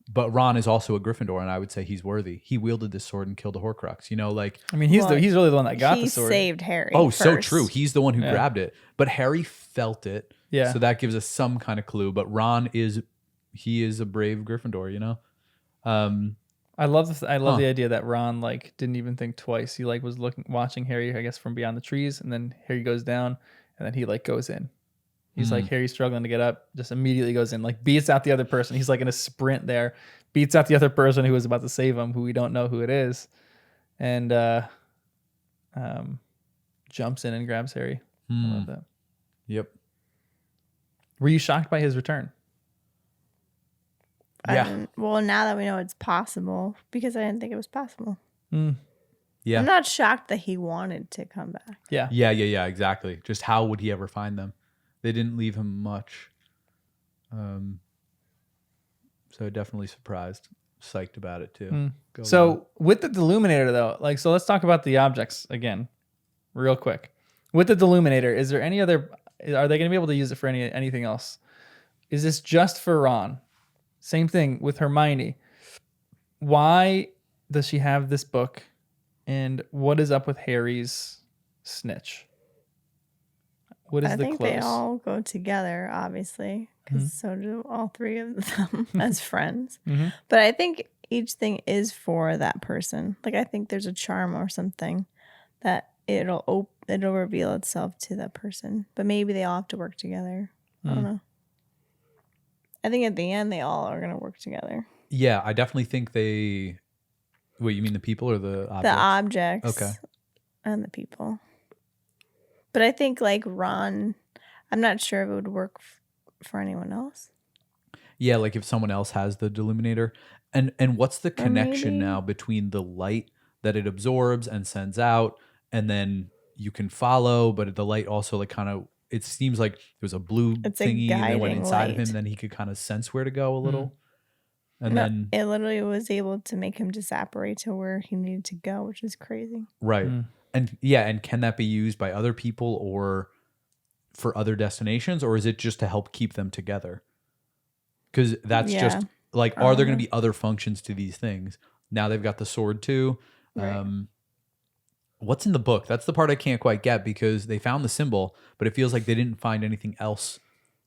But Ron is also a Gryffindor, and I would say he's worthy. He wielded this sword and killed a Horcrux. You know, like I mean, he's Well, really the one that got he the sword. saved Harry. so first. true. He's the one who Yeah. grabbed it, but Harry felt it. Yeah. So that gives us some kind of clue. But Ron is a brave Gryffindor. You know. I love the idea that Ron like didn't even think twice. He like was watching Harry, I guess, from beyond the trees, and then Harry goes down, and then he like goes in. He's like Harry's struggling to get up, just immediately goes in, like beats out the other person. He's like in a sprint there, beats out the other person who was about to save him, who we don't know who it is, and jumps in and grabs Harry. I love that. Yep. Were you shocked by his return? Well, now that we know it's possible, because I didn't think it was possible. Yeah. I'm not shocked that he wanted to come back. Yeah. Yeah, exactly. Just how would he ever find them? They didn't leave him much. So definitely surprised, psyched about it too. Go on. So with the Deluminator though, like, so let's talk about the objects again, real quick. With the Deluminator, is there any other? Are they going to be able to use it for anything else? Is this just for Ron? Same thing with Hermione. Why does she have this book? And what is up with Harry's snitch? What is I the think close? they all go together, obviously, because so do all three of them as friends. But I think each thing is for that person. Like I think there's a charm or something that it'll reveal itself to that person. But maybe they all have to work together. I don't know. I think at the end they all are going to work together. Yeah, I definitely think they. Wait, you mean the people or the objects? The objects, Okay. and the people. But I think like Ron, I'm not sure if it would work for anyone else. Yeah, like if someone else has the Deluminator. And what's the connection now between the light that it absorbs and sends out, and then you can follow, but the light also like kind of, it seems like there's a blue It's a thingy and then went guiding inside of light. him, then he could kind of sense where to go a little. And No, then, it literally was able to make him disapparate to where he needed to go, which is crazy. right. And yeah, and can that be used by other people or for other destinations, or is it just to help keep them together? Because that's just like, are there going to be other functions to these things? Now they've got the sword too. Right. What's in the book? That's the part I can't quite get, because they found the symbol, but it feels like they didn't find anything else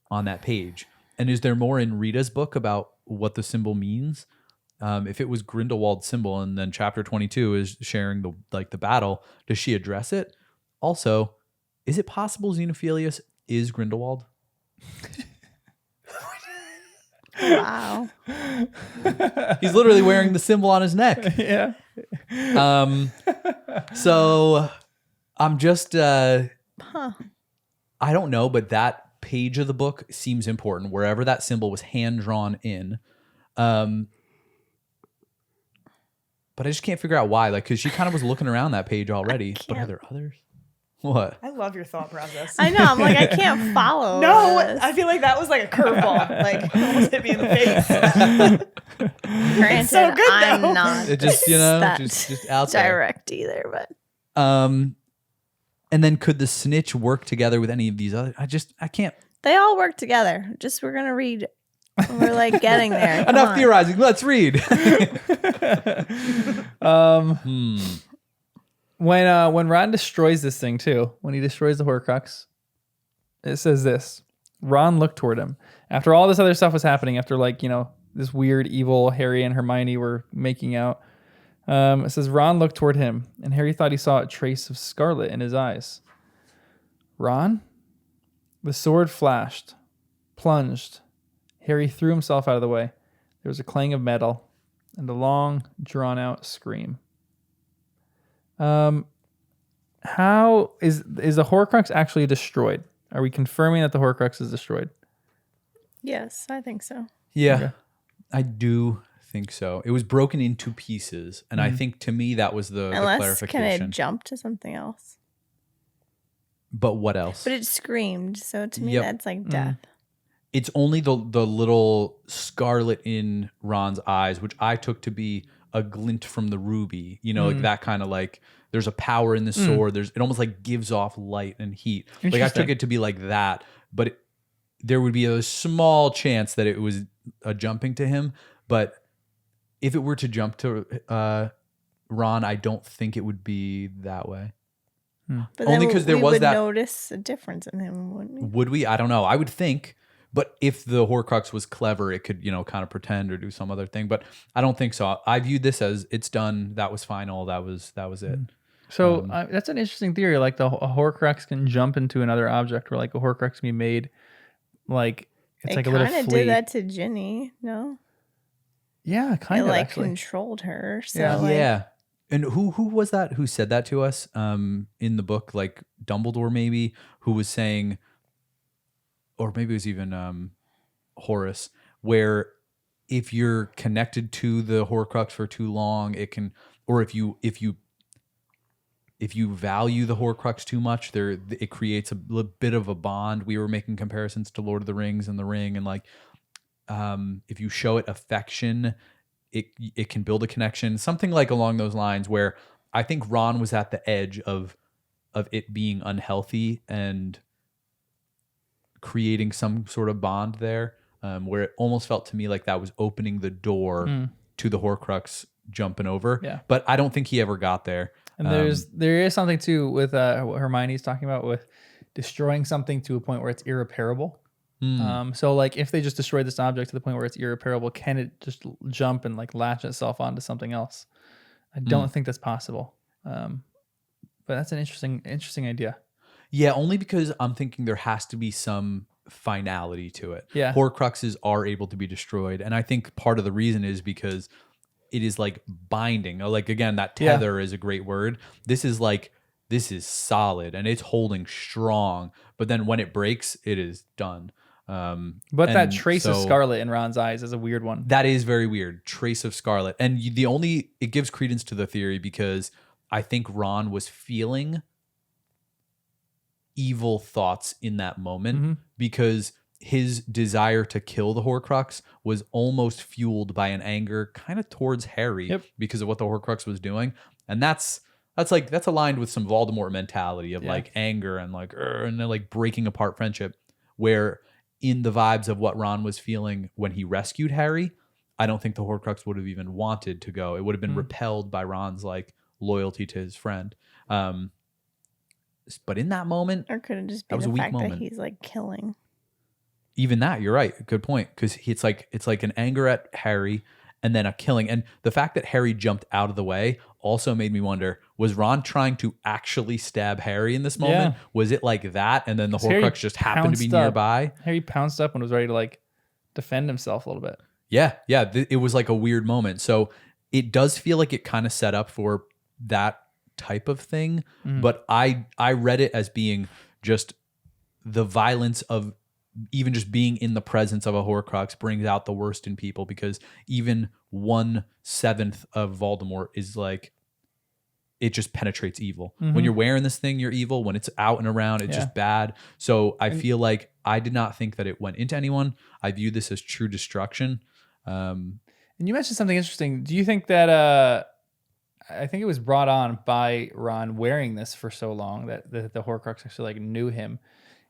on that page. And is there more in Rita's book about what the symbol means? If it was Grindelwald's symbol and then chapter 22 is sharing the battle, does she address it? Also, is it possible Xenophilius is Grindelwald? Wow. He's literally wearing the symbol on his neck. Yeah. So I'm just, I don't know, but that page of the book seems important, wherever that symbol was hand drawn in. But I just can't figure out why. Like, because she kind of was looking around that page already. But are there others? What? I love your thought process. I know. I'm like, I can't follow. No, this. I feel like that was like a curveball. Like almost hit me in the face. Granted, so good, I'm though. not It just, you know, that just out there. direct either, but And then could the snitch work together with any of these other? I can't. they all work together. Just we're gonna read. We're like getting there. Come Enough on. theorizing. Let's read. When Ron destroys this thing too, when he destroys the Horcrux, it says this: Ron looked toward him, After all this other stuff was happening, after like, this weird evil Harry and Hermione were making out, it says Ron looked toward him, and Harry thought he saw a trace of scarlet in his eyes. Ron? The sword flashed, plunged. Harry threw himself out of the way. There was a clang of metal and a long, drawn-out scream. How is the Horcrux actually destroyed? Are we confirming that the Horcrux is destroyed? Yes, I think so. Yeah, Okay. I do think so. It was broken into pieces, and I think to me that was the Unless, clarification. can it jump to something else? But what else? But it screamed, so to me Yep. that's like death. It's only the little scarlet in Ron's eyes, which I took to be a glint from the ruby. Like that kind of like there's a power in the sword. It almost like gives off light and heat. Like I took it to be like that, but there would be a small chance that it was a jumping to him. But if it were to jump to Ron, I don't think it would be that way. But Only then because there we was would that. notice a difference in him, wouldn't we? Would we? I don't know. I would think. But if the Horcrux was clever, it could, kind of pretend or do some other thing. But I don't think so. I viewed this as it's done. That was final. That was it. So that's an interesting theory. Like a Horcrux can jump into another object, or like a Horcrux can be made like it's like a little kind of flea. did that to Ginny, no? Yeah, kind It of like actually. controlled her. So Yeah. like, Yeah. And who was that who said that to us in the book? Like Dumbledore maybe, who was saying, or maybe it was even Horace, where if you're connected to the Horcrux for too long, it can, or if you value the Horcrux too much, it creates a bit of a bond. We were making comparisons to Lord of the Rings and The Ring, and like if you show it affection, it can build a connection, something like along those lines. Where I think Ron was at the edge of it being unhealthy and creating some sort of bond there, where it almost felt to me like that was opening the door to the Horcrux jumping over. Yeah. But I don't think he ever got there. And there is something too with what Hermione's talking about with destroying something to a point where it's irreparable. So like if they just destroy this object to the point where it's irreparable, can it just jump and like latch itself onto something else? I don't think that's possible. But that's an interesting idea. Yeah, only because I'm thinking there has to be some finality to it. Yeah. Horcruxes are able to be destroyed. And I think part of the reason is because it is like binding. Like again, that tether is a great word. This is solid and it's holding strong. But then when it breaks, it is done. But that trace of scarlet in Ron's eyes is a weird one. That is very weird. Trace of scarlet. And it gives credence to the theory because I think Ron was feeling evil thoughts in that moment because his desire to kill the Horcrux was almost fueled by an anger kind of towards Harry because of what the Horcrux was doing. And that's aligned with some Voldemort mentality of like anger and like and then like breaking apart friendship, where in the vibes of what Ron was feeling when he rescued Harry, I don't think the Horcrux would have even wanted to go. It would have been repelled by Ron's like loyalty to his friend. But in that moment, or could it just be that was the a weak fact moment. that he's like killing? Even that, you're right. Good point. Because it's like an anger at Harry and then a killing. And the fact that Harry jumped out of the way also made me wonder, was Ron trying to actually stab Harry in this moment? Yeah. Was it like that? And then the Harry Horcrux just happened to be pounced up. nearby? Harry pounced up and was ready to like defend himself a little bit. Yeah. It was like a weird moment. So it does feel like it kind of set up for that type of thing. But I read it as being just the violence of even just being in the presence of a Horcrux brings out the worst in people, because even 1/7 of Voldemort is like, it just penetrates evil. When you're wearing this thing, you're evil. When it's out and around, it's just bad. So I feel like I did not think that it went into anyone. I view this as true destruction. And you mentioned something interesting. Do you think that I think it was brought on by Ron wearing this for so long that the Horcrux actually like knew him?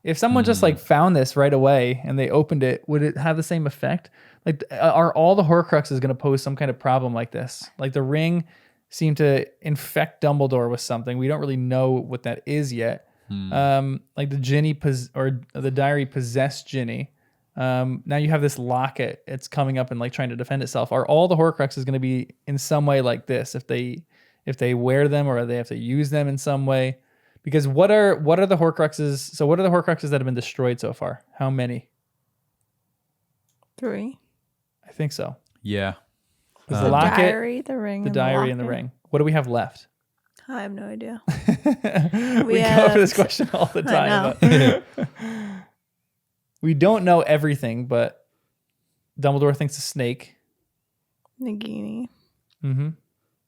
If someone just like found this right away and they opened it, would it have the same effect? Like, are all the Horcruxes going to pose some kind of problem like this? Like the ring seemed to infect Dumbledore with something. We don't really know what that is yet. Like the Ginny or the diary possessed Ginny. Now you have this locket. It's coming up and like trying to defend itself. Are all the Horcruxes going to be in some way like this? If they wear them or they have to use them in some way? Because what are the Horcruxes? So what are the Horcruxes that have been destroyed so far? How many? 3. I think so. Yeah. The The locket, diary, the ring, the diary, and the ring. What do we have left? I have no idea. we go over this question all the time. But we don't know everything, but Dumbledore thinks a snake. Nagini. Mm-hmm.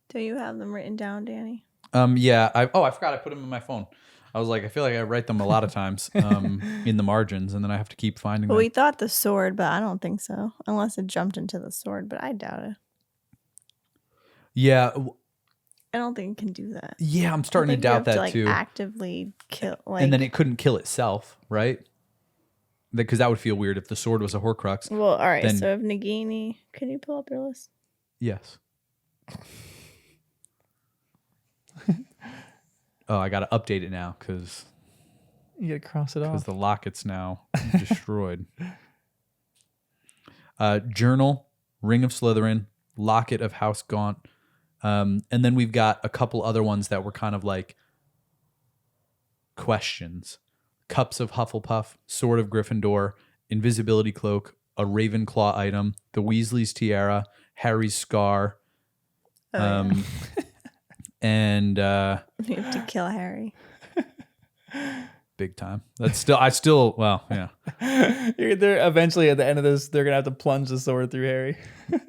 Do you have them written down, Danny? Yeah. I forgot I put them in my phone. I was like, I feel like I write them a lot of times in the margins, and then I have to keep finding Well, them. we thought the sword, but I don't think so. Unless it jumped into the sword, but I doubt it. Yeah. I don't think it can do that. Yeah, I'm starting to I think doubt you have that to, like, too. Actively kill, like, And then it couldn't kill itself, right? Because that would feel weird if the sword was a Horcrux. Well, all right. then- So if Nagini, can you pull up your list? Yes. Oh, I got to update it now because You gotta cross it off. the locket's now destroyed. Journal, Ring of Slytherin, Locket of House Gaunt. And then we've got a couple other ones that were kind of like questions. Cups of Hufflepuff, Sword of Gryffindor, Invisibility Cloak, a Ravenclaw item, the Weasley's Tiara, Harry's Scar, and You have to kill Harry. big time. That's well, yeah. They're eventually at the end of this, they're gonna have to plunge the sword through Harry.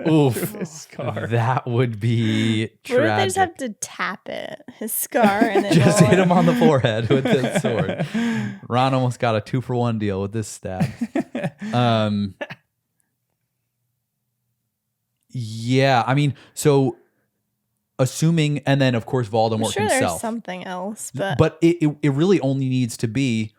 Oof. Through his scar. That would be tragic. What if they just have to tap it, his scar, and then Just roll hit it? him on the forehead with this sword. Ron almost got a 2-for-1 deal with this stab. Yeah, I mean, so assuming, and then of course Voldemort I'm sure himself. there's something else, but But it really only needs to be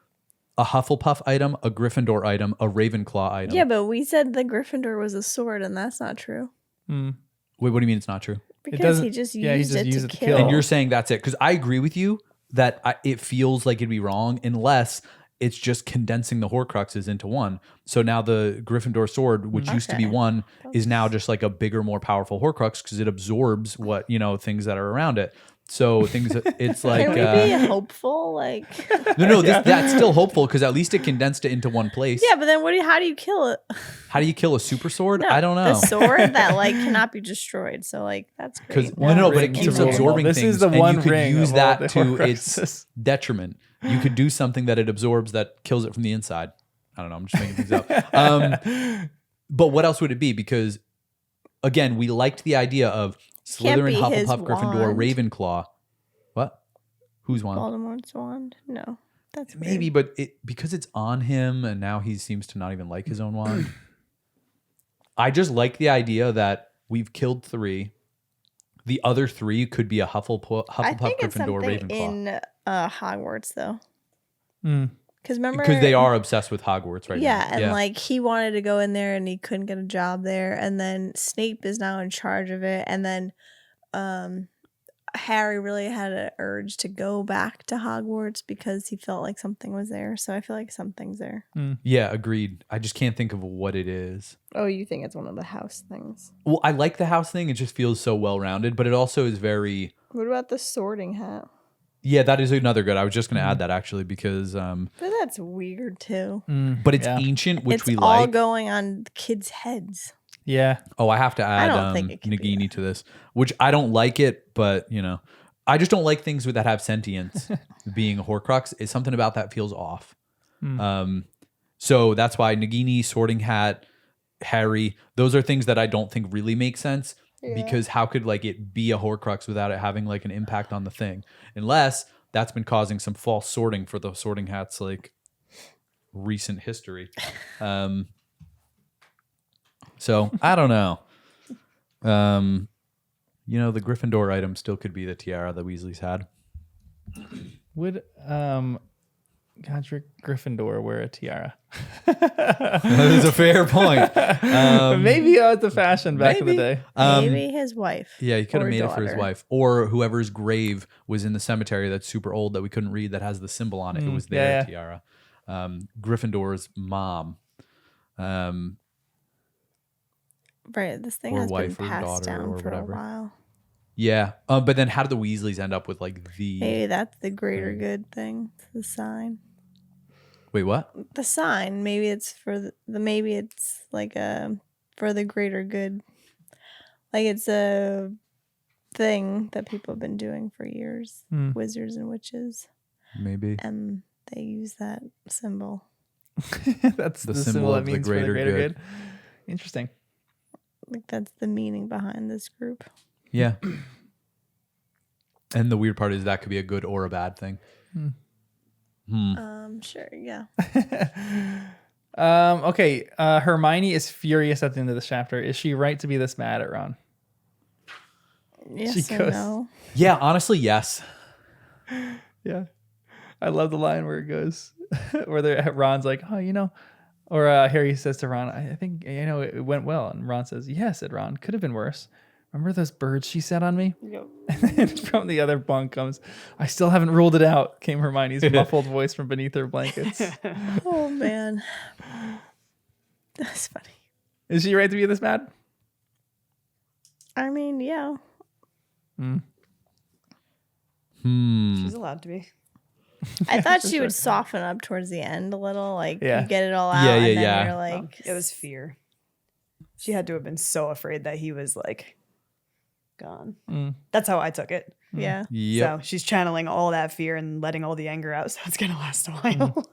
a Hufflepuff item, a Gryffindor item, a Ravenclaw item. yeah, but we said the Gryffindor was a sword, and that's not true Wait, what do you mean it's not true? because doesn't- he just yeah, he used just it used to kill. And you're saying that's it. Because I agree with you that it feels like it'd be wrong unless it's just condensing the Horcruxes into one. So now the Gryffindor sword, which used to be Okay. one, is now just like a bigger, more powerful Horcrux because it absorbs what, things that are around it. So things, it's like... Can we be hopeful? Like, no, that's still hopeful because at least it condensed it into one place. yeah, but then how do you kill it? How do you kill a super sword? No, I don't know. The sword that like cannot be destroyed. So like that's Because great. no, but it ring keeps to rule. absorbing This things. is the and one you could ring use of all that the to its Horcruxes. detriment. You could do something that it absorbs that kills it from the inside. I don't know. I'm just making things up. But what else would it be? Because again, we liked the idea of Can't Slytherin, be his Hufflepuff, Gryffindor, wand. Ravenclaw. What? Whose wand? Voldemort's wand? No, that's weird. Maybe, but because it's on him and now he seems to not even like his own wand. I just like the idea that we've killed 3. The other 3 could be a Hufflepuff, I think it's Gryffindor, something Ravenclaw. in Hogwarts though, Mm. because remember Because they are obsessed with Hogwarts right yeah, now. and like he wanted to go in there and he couldn't get a job there, and then Snape is now in charge of it, and then Harry really had an urge to go back to Hogwarts because he felt like something was there. So I feel like something's there. Yeah, agreed. I just can't think of what it is. Oh, you think it's one of the house things? Well, I like the house thing. It just feels so well-rounded, but it also is very... What about the sorting hat? Yeah, that is another good. I was just going to add that actually because... But that's weird too. but it's Yeah. ancient, which it's we all like. going on the kids' heads. Yeah. Oh, I have to add don't think it can be Nagini to this, which I don't like it, but I just don't like things that have sentience. Being a Horcrux is something about that feels off. So that's why Nagini, Sorting Hat, Harry, those are things that I don't think really make sense because how could it be a Horcrux without it having an impact on the thing? Unless that's been causing some false sorting for the Sorting Hat's recent history. So I don't know. The Gryffindor item still could be the tiara the Weasleys had. Would Godric Gryffindor wear a tiara? That is a fair point. Maybe it's the fashion back in the maybe. day. Maybe his wife. Yeah, he could have or made it for his daughter. wife. Or whoever's grave was in the cemetery that's super old that we couldn't read that has the symbol on it. It was their yeah. tiara. Gryffindor's mom. Right. This thing Or has been wife or passed daughter down or for whatever. a while. Yeah. But then how do the Weasleys end up with like the... Maybe that's the greater thing. good thing. It's the sign. Wait, what? The sign. Maybe it's for maybe it's like for the greater good. Like it's a thing that people have been doing for years. Wizards and witches. Maybe. And they use that symbol. That's the symbol that means for the greater good. Interesting. Like that's the meaning behind this group. Yeah. And the weird part is that could be a good or a bad thing. Sure, yeah. Okay. Hermione is furious at the end of the chapter. Is she right to be this mad at Ron? Yes or no? Yeah, honestly, yes. Yeah. I love the line where it goes, where Ron's like, oh, you know, or Harry says to Ron, I think, you know, it went well. And Ron says, yeah, said Ron, could have been worse. Remember those birds she set on me? Yep. And then from the other bunk comes, I still haven't ruled it out, came Hermione's muffled voice from beneath her blankets. Oh, man. That's funny. Is she right to be this mad? I mean, yeah. She's allowed to be. I thought she would soften up towards the end a little, like you get it all out, Yeah, and then yeah. you're like, It was fear. She had to have been so afraid that he was like gone. That's how I took it. yeah. Yep. So she's channeling all that fear and letting all the anger out. So it's gonna last a while.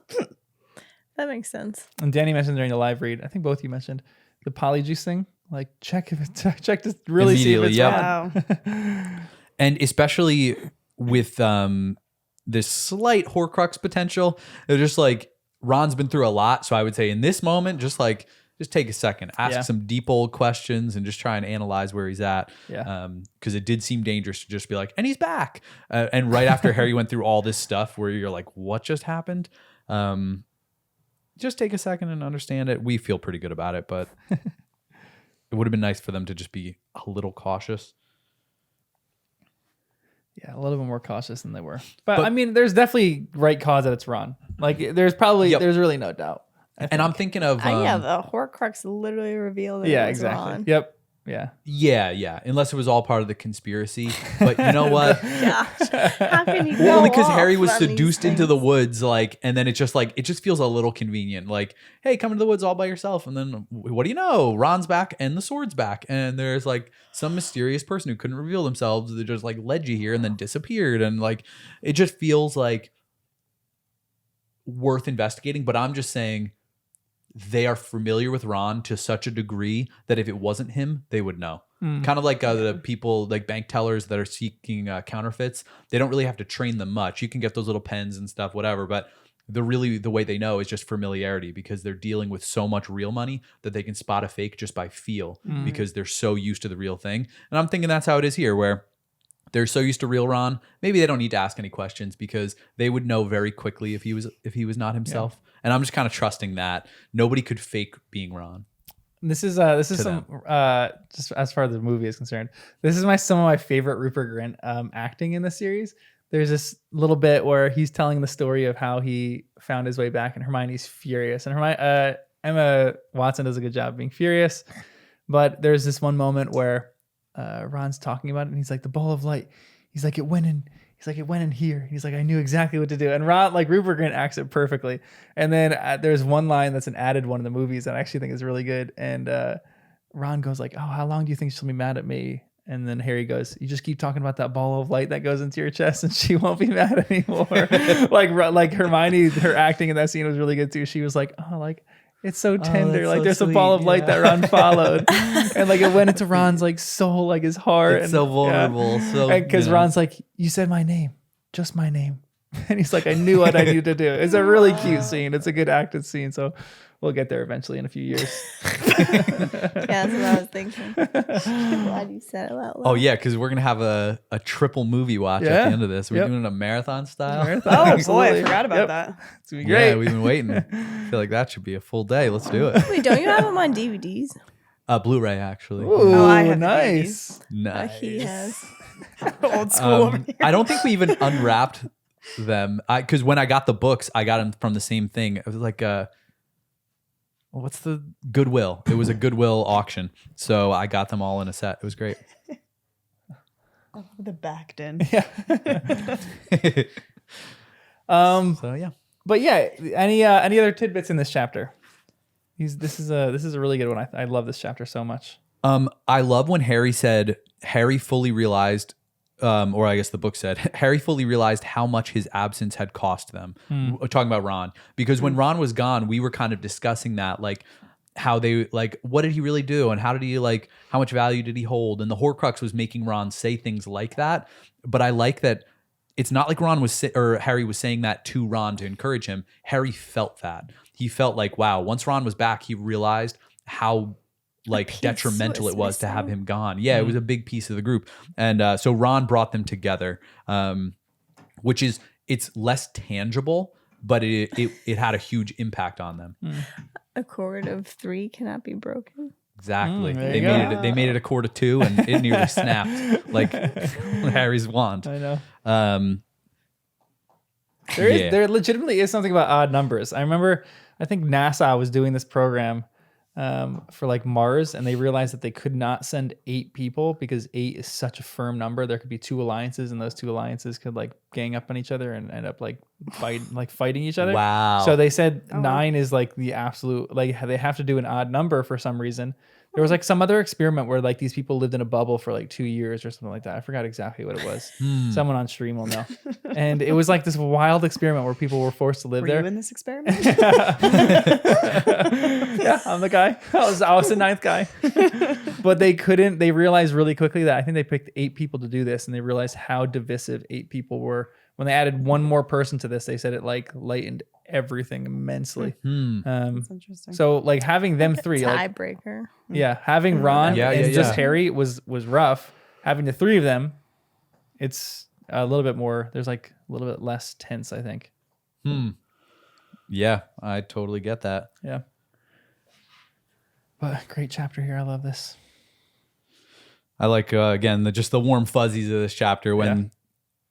That makes sense. And Danny mentioned during the live read, I think both you mentioned the polyjuice thing. Like check to really see if it's Ron. Wow. And especially with this slight Horcrux potential, they're just like, Ron's been through a lot. So I would say in this moment, just take a second, ask some deep old questions and just try and analyze where he's at. Yeah. Because it did seem dangerous to just be like, and he's back. And right after Harry went through all this stuff where you're like, what just happened? Just take a second and understand it. We feel pretty good about it, but it would have been nice for them to just be a little cautious. Yeah, a little bit more cautious than they were. But I mean, there's definitely right cause that it's Ron. Like, there's really no doubt. And I'm thinking of... yeah, the Horcrux literally revealed that it was exactly. Ron. Yep. Yeah. Unless it was all part of the conspiracy. But you know what? Gosh, how can you Well, go only because off Harry was on these seduced into the things? woods, and then it just feels a little convenient. Like, hey, come into the woods all by yourself, and then what do you know? Ron's back and the sword's back, and there's like some mysterious person who couldn't reveal themselves that just like led you here and then disappeared, and like it just feels like worth investigating. But I'm just saying they are familiar with Ron to such a degree that if it wasn't him, they would know. Kind of like the people, like bank tellers that are seeking counterfeits. They don't really have to train them much. You can get those little pens and stuff, whatever. But the way they know is just familiarity, because they're dealing with so much real money that they can spot a fake just by feel, because they're so used to the real thing. And I'm thinking that's how it is here, where they're so used to real Ron. Maybe they don't need to ask any questions because they would know very quickly if he was not himself. And I'm just kind of trusting that nobody could fake being Ron. This is some just as far as the movie is concerned. This is some of my favorite Rupert Grint acting in the series. There's this little bit where he's telling the story of how he found his way back, and Hermione's furious. And Emma Watson does a good job being furious, but there's this one moment where Ron's talking about it, and he's like, the ball of light. He's like, it went in. He's like, it went in here. He's like, I knew exactly what to do. And Ron, like Rupert Grint acts it perfectly. And then there's one line that's an added one in the movies that I actually think is really good. And Ron goes like, oh, how long do you think she'll be mad at me? And then Harry goes, you just keep talking about that ball of light that goes into your chest and she won't be mad anymore. like Hermione, her acting in that scene was really good too. She was like, oh, like, it's so tender. Like, so there's sweet. A ball of light that Ron followed. And like it went into Ron's like soul, like his heart. It's so vulnerable. Yeah. So because Ron's like, you said my name, just my name. And he's like, I knew what I needed to do. It's a really cute scene. It's a good acted scene. So we'll get there eventually in a few years. Yeah, that's what I was thinking. I'm glad you said it out loud. Oh yeah, because we're gonna have a triple movie watch at the end of this. We're doing it a marathon style. Oh boy, I forgot about that. It's gonna be great. Yeah, we've been waiting. I feel like that should be a full day. Let's do it. Wait, don't you have them on DVDs? Blu-ray actually. Ooh, I have nice. Nice. He has. Old school. I don't think we even unwrapped them. Because when I got the books, I got them from the same thing. It was like what's the Goodwill? It was a Goodwill auction. So I got them all in a set. It was great. Oh, the backed in. Yeah. So yeah. But yeah, any other tidbits in this chapter? This is a really good one. I love this chapter so much. I love when Harry said Harry fully realized, or I guess the book said Harry fully realized how much his absence had cost them. Talking about Ron, because when Ron was gone, we were kind of discussing that, like how they like what did he really do, and how did he like how much value did he hold, and the Horcrux was making Ron say things like that. But I like that. It's not like Ron was or Harry was saying that to Ron to encourage him. Harry felt that. He felt like, wow, once Ron was back, he realized how like detrimental it was to have him gone. Yeah, it was a big piece of the group. And so Ron brought them together, which is, it's less tangible, but it had a huge impact on them. A cord of 3 cannot be broken. Exactly. There They made it a cord of 2 and it nearly snapped like Harry's wand. I know. There legitimately is something about odd numbers. I remember, I think NASA was doing this program for like Mars, and they realized that they could not send 8 people because 8 is such a firm number. There could be 2 alliances, and those 2 alliances could like gang up on each other and end up like fighting each other. Wow. So they said 9 is like the absolute, like they have to do an odd number for some reason. There was like some other experiment where like these people lived in a bubble for like 2 years or something like that. I forgot exactly what it was. Someone on stream will know. And it was like this wild experiment where people were forced to live there. Were you in this experiment? Yeah, I'm the guy. I was the 9th guy. But they realized really quickly that I think they picked 8 people to do this, and they realized how divisive 8 people were. When they added one more person to this, they said it like lightened everything immensely. That's interesting. So like having them 3, like, Tiebreaker. yeah, having Ron and just yeah. Harry was rough. Having the 3 of them, it's a little bit more. There's like a little bit less tense, I think. Yeah, I totally get that. Yeah. But great chapter here. I love this. I like again just the warm fuzzies of this chapter when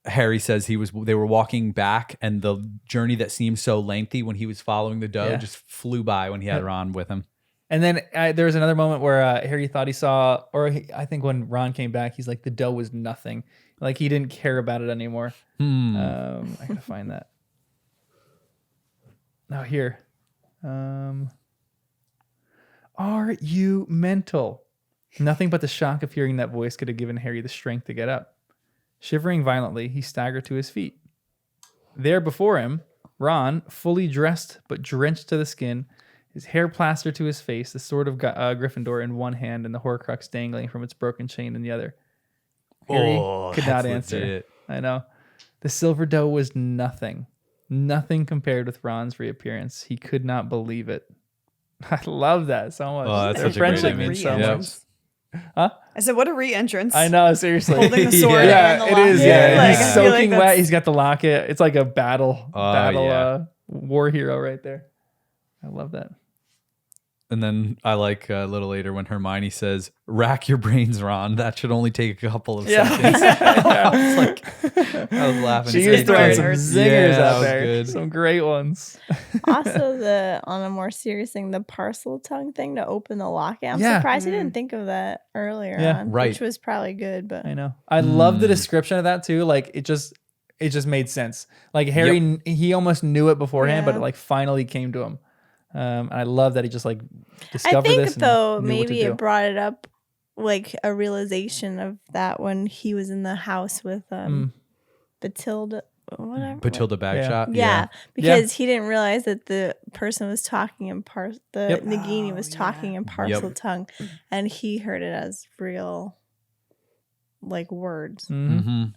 Harry says they were walking back, and the journey that seemed so lengthy when he was following the doe just flew by when he had Ron with him. And then there was another moment where Harry thought he saw, I think when Ron came back, he's like, the doe was nothing. Like he didn't care about it anymore. I gotta find that. Now here. Are you mental? Nothing but the shock of hearing that voice could have given Harry the strength to get up. Shivering violently, he staggered to his feet. There before him, Ron, fully dressed but drenched to the skin, his hair plastered to his face, the sword of Gryffindor in one hand and the Horcrux dangling from its broken chain in the other. Harry could not answer. Legit. I know. The silver doe was nothing. Nothing compared with Ron's reappearance. He could not believe it. I love that so much. Oh, that's Their such a great friendship image. means so Yeah. much. Huh? I said, what a re-entrance. I know, seriously. Holding the sword Yeah, and the it locket. is. Yeah, Like, he's I feel soaking like wet. He's got the locket. It's like a battle yeah. war hero right there. I love that. And then I like a little later when Hermione says, "Rack your brains, Ron. That should only take a couple of seconds." I was like, I was laughing. She It's is throwing great. some great. zingers Yeah, that out was there. good. Some great ones. Also, on a more serious thing, the parcel tongue thing to open the locket. I'm Yeah. surprised I didn't think of that earlier on, right. which was probably good. But I know. I love the description of that too. Like it just made sense. Like Harry, he almost knew it beforehand, but it like finally came to him. And I love that he just like discovered I think this. though and knew what to maybe do. it brought it up like a realization of that when he was in the house with Batilda, whatever. Batilda Bagshot. Yeah, because he didn't realize that the person was talking in Nagini was talking in parcel tongue, and he heard it as real, like words. Mm-hmm.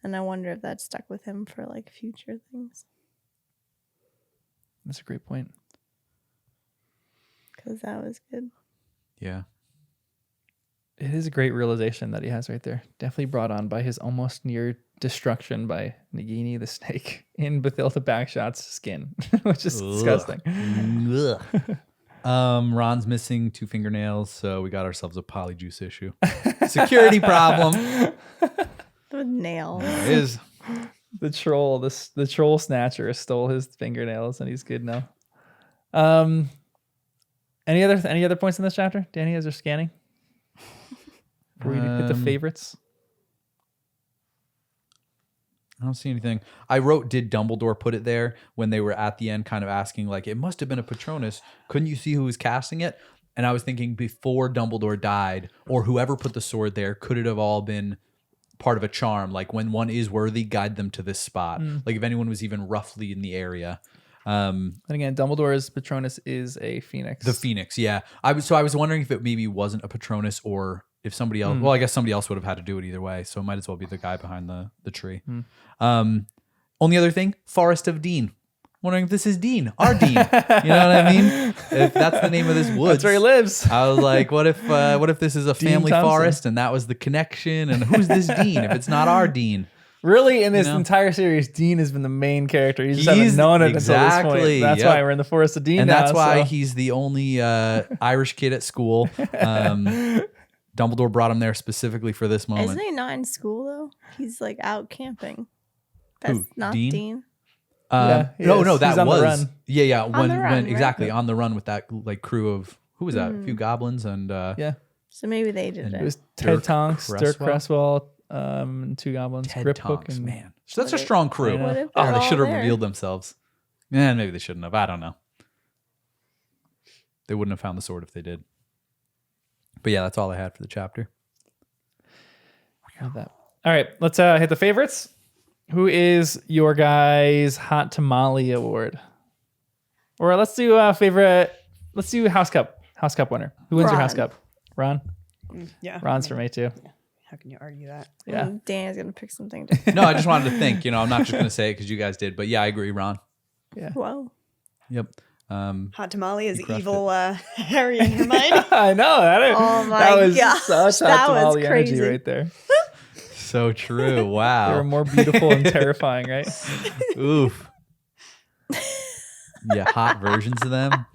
And I wonder if that stuck with him for like future things. That's a great point. Because that was good. Yeah. It is a great realization that he has right there. Definitely brought on by his almost near destruction by Nagini the snake in Bathilda Bagshot's skin, which is disgusting. Ron's missing 2 fingernails, so we got ourselves a polyjuice issue. Security problem. The nails. It is. The troll snatcher stole his fingernails, and he's good now. Any other points in this chapter? Danny, as you're scanning? Before we hit the favorites? I don't see anything. I wrote, did Dumbledore put it there when they were at the end kind of asking, like, it must have been a Patronus. Couldn't you see who was casting it? And I was thinking before Dumbledore died, or whoever put the sword there, could it have all been part of a charm? Like, when one is worthy, guide them to this spot. Like, if anyone was even roughly in the area. And again, Dumbledore's Patronus is a phoenix. The phoenix, yeah. I was wondering if it maybe wasn't a Patronus or if somebody else. Well, I guess somebody else would have had to do it either way. So it might as well be the guy behind the tree. Only other thing, Forest of Dean. Wondering if this is Dean, our Dean. You know what I mean? If that's the name of this woods. That's where he lives. I was like, what if this is a Dean family Thompson. forest and that was the connection? And who's this Dean if it's not our Dean? Really, in this entire series, Dean has been the main character. You just haven't He's- known it until exactly, this point. That's yep. why we're in the Forest of Dean And now. that's why so- he's the only Irish kid at school. Dumbledore brought him there specifically for this moment. Isn't he not in school though? He's like out camping. That's Who, not Dean? Dean. Yeah, he no, is. that He's on the was run. yeah. On When the run, right? exactly on the run with that like crew of who was that? A few goblins and Yeah. So maybe they did And It it. was Dirk Ted Tonks, Dirk Cresswell, two goblins, Ted Grip Tonks, Hook, and man. So that's a What if- strong crew. what if Oh, they're they all should have there? revealed themselves. Yeah, maybe they shouldn't have. I don't know. They wouldn't have found the sword if they did. But yeah, that's all I had for the chapter. Love that. All right, let's hit the favorites. Who is your guys' Hot Tamale Award? Or let's do favorite. Let's do House Cup. House Cup winner. Who wins your House Ron. Cup? Ron. Yeah. Ron's for me too. How can you argue that? Yeah. Danny's gonna pick something different. No, I just wanted to think. I'm not just going to say it because you guys did. But yeah, I agree, Ron. Whoa. Yep. Hot tamale is crushed evil Harry and Hermione. I know that. Oh my that was gosh, such that Hot was Tamale energy crazy. right there. So true. They were Wow. more beautiful and terrifying, right? Oof. Yeah, hot versions of them.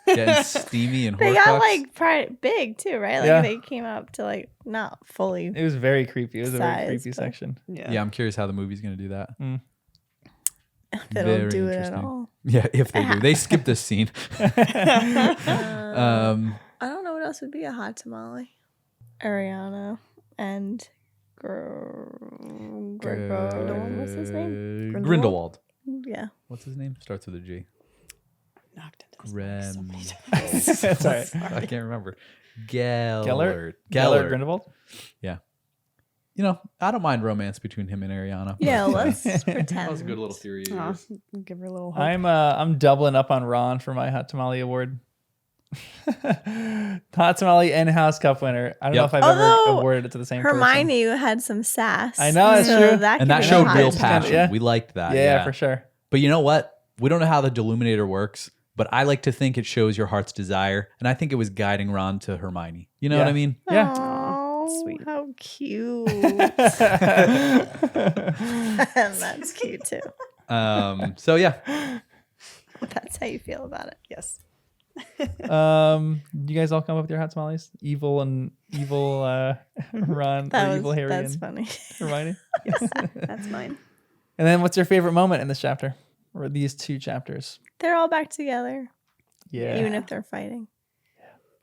Getting steamy and They Horcrux. got like big too, right? Like Yeah. they came up to like not fully. It was very creepy. It was a very Size, creepy but- section. Yeah, I'm curious how the movie's going to do that. They Very don't do it at interesting. all. Yeah, if they do. They skipped this scene. I don't know what else would be a hot tamale. Ariana and what's his name? Grindelwald. Yeah. What's his name? Starts with a G. Knocked into his Rem. That's all right. I can't remember. Gellert Gellert. Grindelwald. Yeah. I don't mind romance between him and Ariana. Yeah, but, let's pretend. that was a good little theory. of Aw, yours. give her a little hope. I'm doubling up on Ron for my Hot Tamale Award. Hot Tamale and House Cup winner. I don't know Yep. if I've Although ever awarded it to the same person. Hermione had some sass. I know, that's true. That And could that be showed hot. real Kinda- passion. yeah. We liked that. Yeah, for sure. But you know what? We don't know how the Deluminator works, but I like to think it shows your heart's desire. And I think it was guiding Ron to Hermione. You know Yeah. what I mean? Yeah. Oh, Sweet. how cute. That's cute too. So yeah. That's how you feel about it. Yes. You guys all come up with your hot tamales? Evil Ron, or evil Harry That's and funny. Hermione. Yes. That's mine. And then what's your favorite moment in this chapter? Or these two chapters? They're all back together, Yeah. even if they're fighting.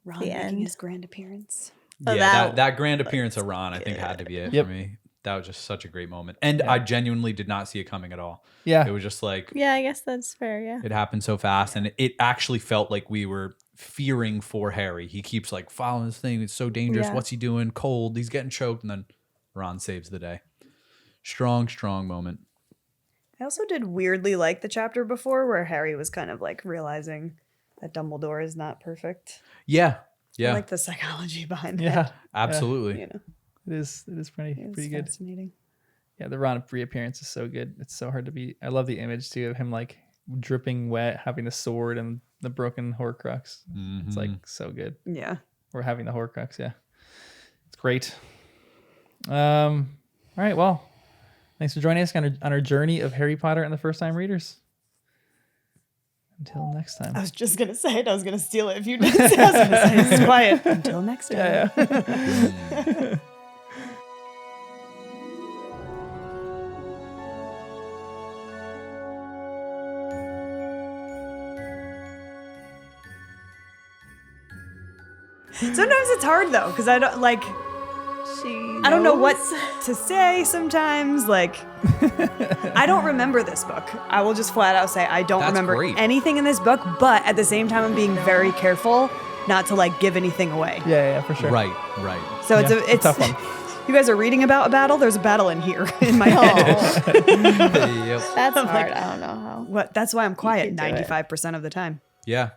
Ron The making end. his grand appearance. Oh, Yeah, that that grand appearance of Ron, I think, had to be it Yep. for me. That was just such a great moment. And I genuinely did not see it coming at all. Yeah. It was just like, Yeah, I guess that's fair. Yeah. it happened so fast. And it actually felt like we were fearing for Harry. He keeps like following this thing. It's so dangerous. Yeah. What's he doing? Cold. He's getting choked. And then Ron saves the day. Strong, strong moment. I also did weirdly like the chapter before where Harry was kind of like realizing that Dumbledore is not perfect. Yeah. I Yeah. like the psychology behind Yeah. that. Absolutely. You know, It is pretty it's pretty good. fascinating. Yeah, the Ron reappearance is so good. It's so hard to beat. I love the image too of him like dripping wet, having the sword and the broken Horcrux. It's like so good. Yeah. Or having the Horcrux, yeah. It's great. All right, well, thanks for joining us on our journey of Harry Potter and the First Time Readers. Until next time. I was just going to say it. I was going to steal it if you didn't say I was going to say it's quiet. Until next time. Yeah. Sometimes it's hard though, because I don't like. I don't know what to say sometimes. Like, I don't remember this book. I will just flat out say I don't remember anything in this book, but at the same time, I'm being very careful not to like give anything away. Yeah, for sure. Right. So it's a tough one. You guys are reading about a battle. There's a battle in here in my head. Yep. That's hard. I don't know how. That's why I'm quiet You can do it. 95% of the time. Yeah.